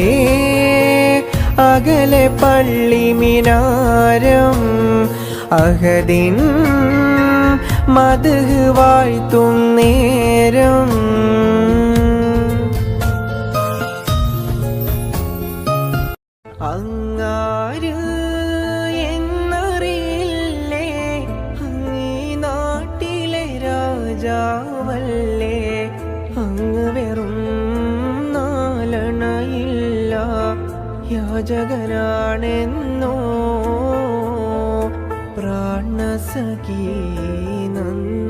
അകലെ പള്ളി മിനാരം അഹദിൻ മദ്ഹ് വാഴ്ത്തും നേരം അങ്ങാര് എന്നറിയില്ലേ അങ്ങീ നാട്ടിലെ രാജാവല്ലേ അങ്ങ് വെറും നാലണയില്ല യാചകനാണെന്നോ പ്രാണസഖീ നന്ദി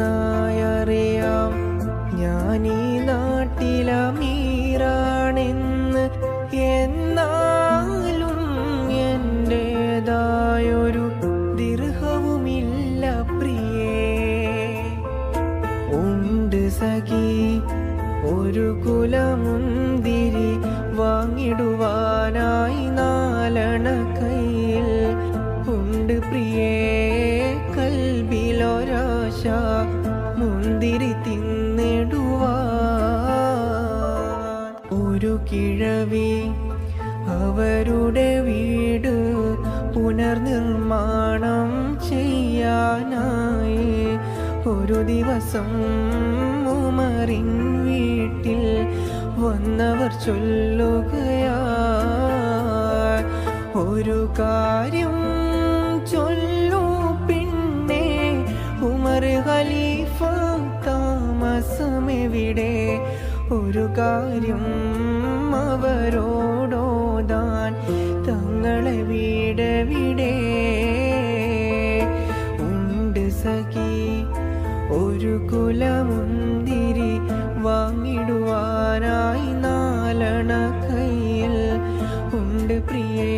കുലമുന്തിരി വാങ്ങിടുവാനായി 4 കയ്യിൽ ഉണ്ട് പ്രിയേ കൽബിലൊരാശ മുന്തിരി തിന്നിടുവാൻ. ഒരു കിഴവി അവരുടെ വീട് പുനർനിർമ്മാണം ചെയ്യാനായി ഒരു ദിവസം ഉമറിൻ വീട്ടിൽ വന്നവർ ചൊല്ലുകയാ, ഒരു കാര്യം ചൊല്ലു പിന്നെ ഉമർ ഖലീഫ താമസമെവിടെ? ഒരു കാര്യം അവരോടോതാൻ തങ്ങളെ വീടെവിടെ? ഉണ്ട് സഖി ഒരു കുലമുന്തിരി വാങ്ങിടുവാനായി 4 കയ്യിൽ ഉണ്ട് പ്രിയേ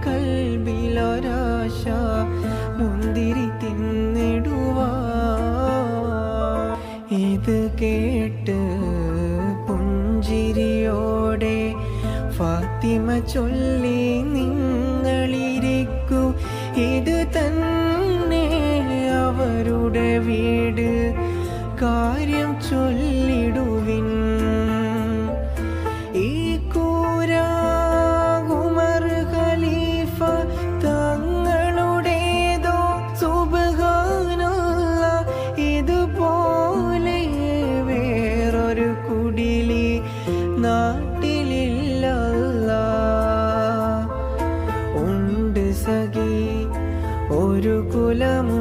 കൽബിലൊരാശ മുന്തിരി തിന്നിടുവാൻ. ഇത് കേട്ട് പുഞ്ചിരിയോടെ ഫാത്തിമ ചൊല്ലി നിങ്ങളിരിക്കൂ, ഇത് തന്നെ അവരുടെ വീട്, കാര്യം ചൊല്ലിടുവിൻ. ഈ കൂര ഉമർ ഖലീഫ തങ്ങളുടേതോ? സുബ്ഹാനല്ലാഹ്, ഇതുപോലെ വേറൊരു കുടിലി നാട്ടിലില്ലല്ലാ. ഉണ്ട് സഖി ഒരു കുലമു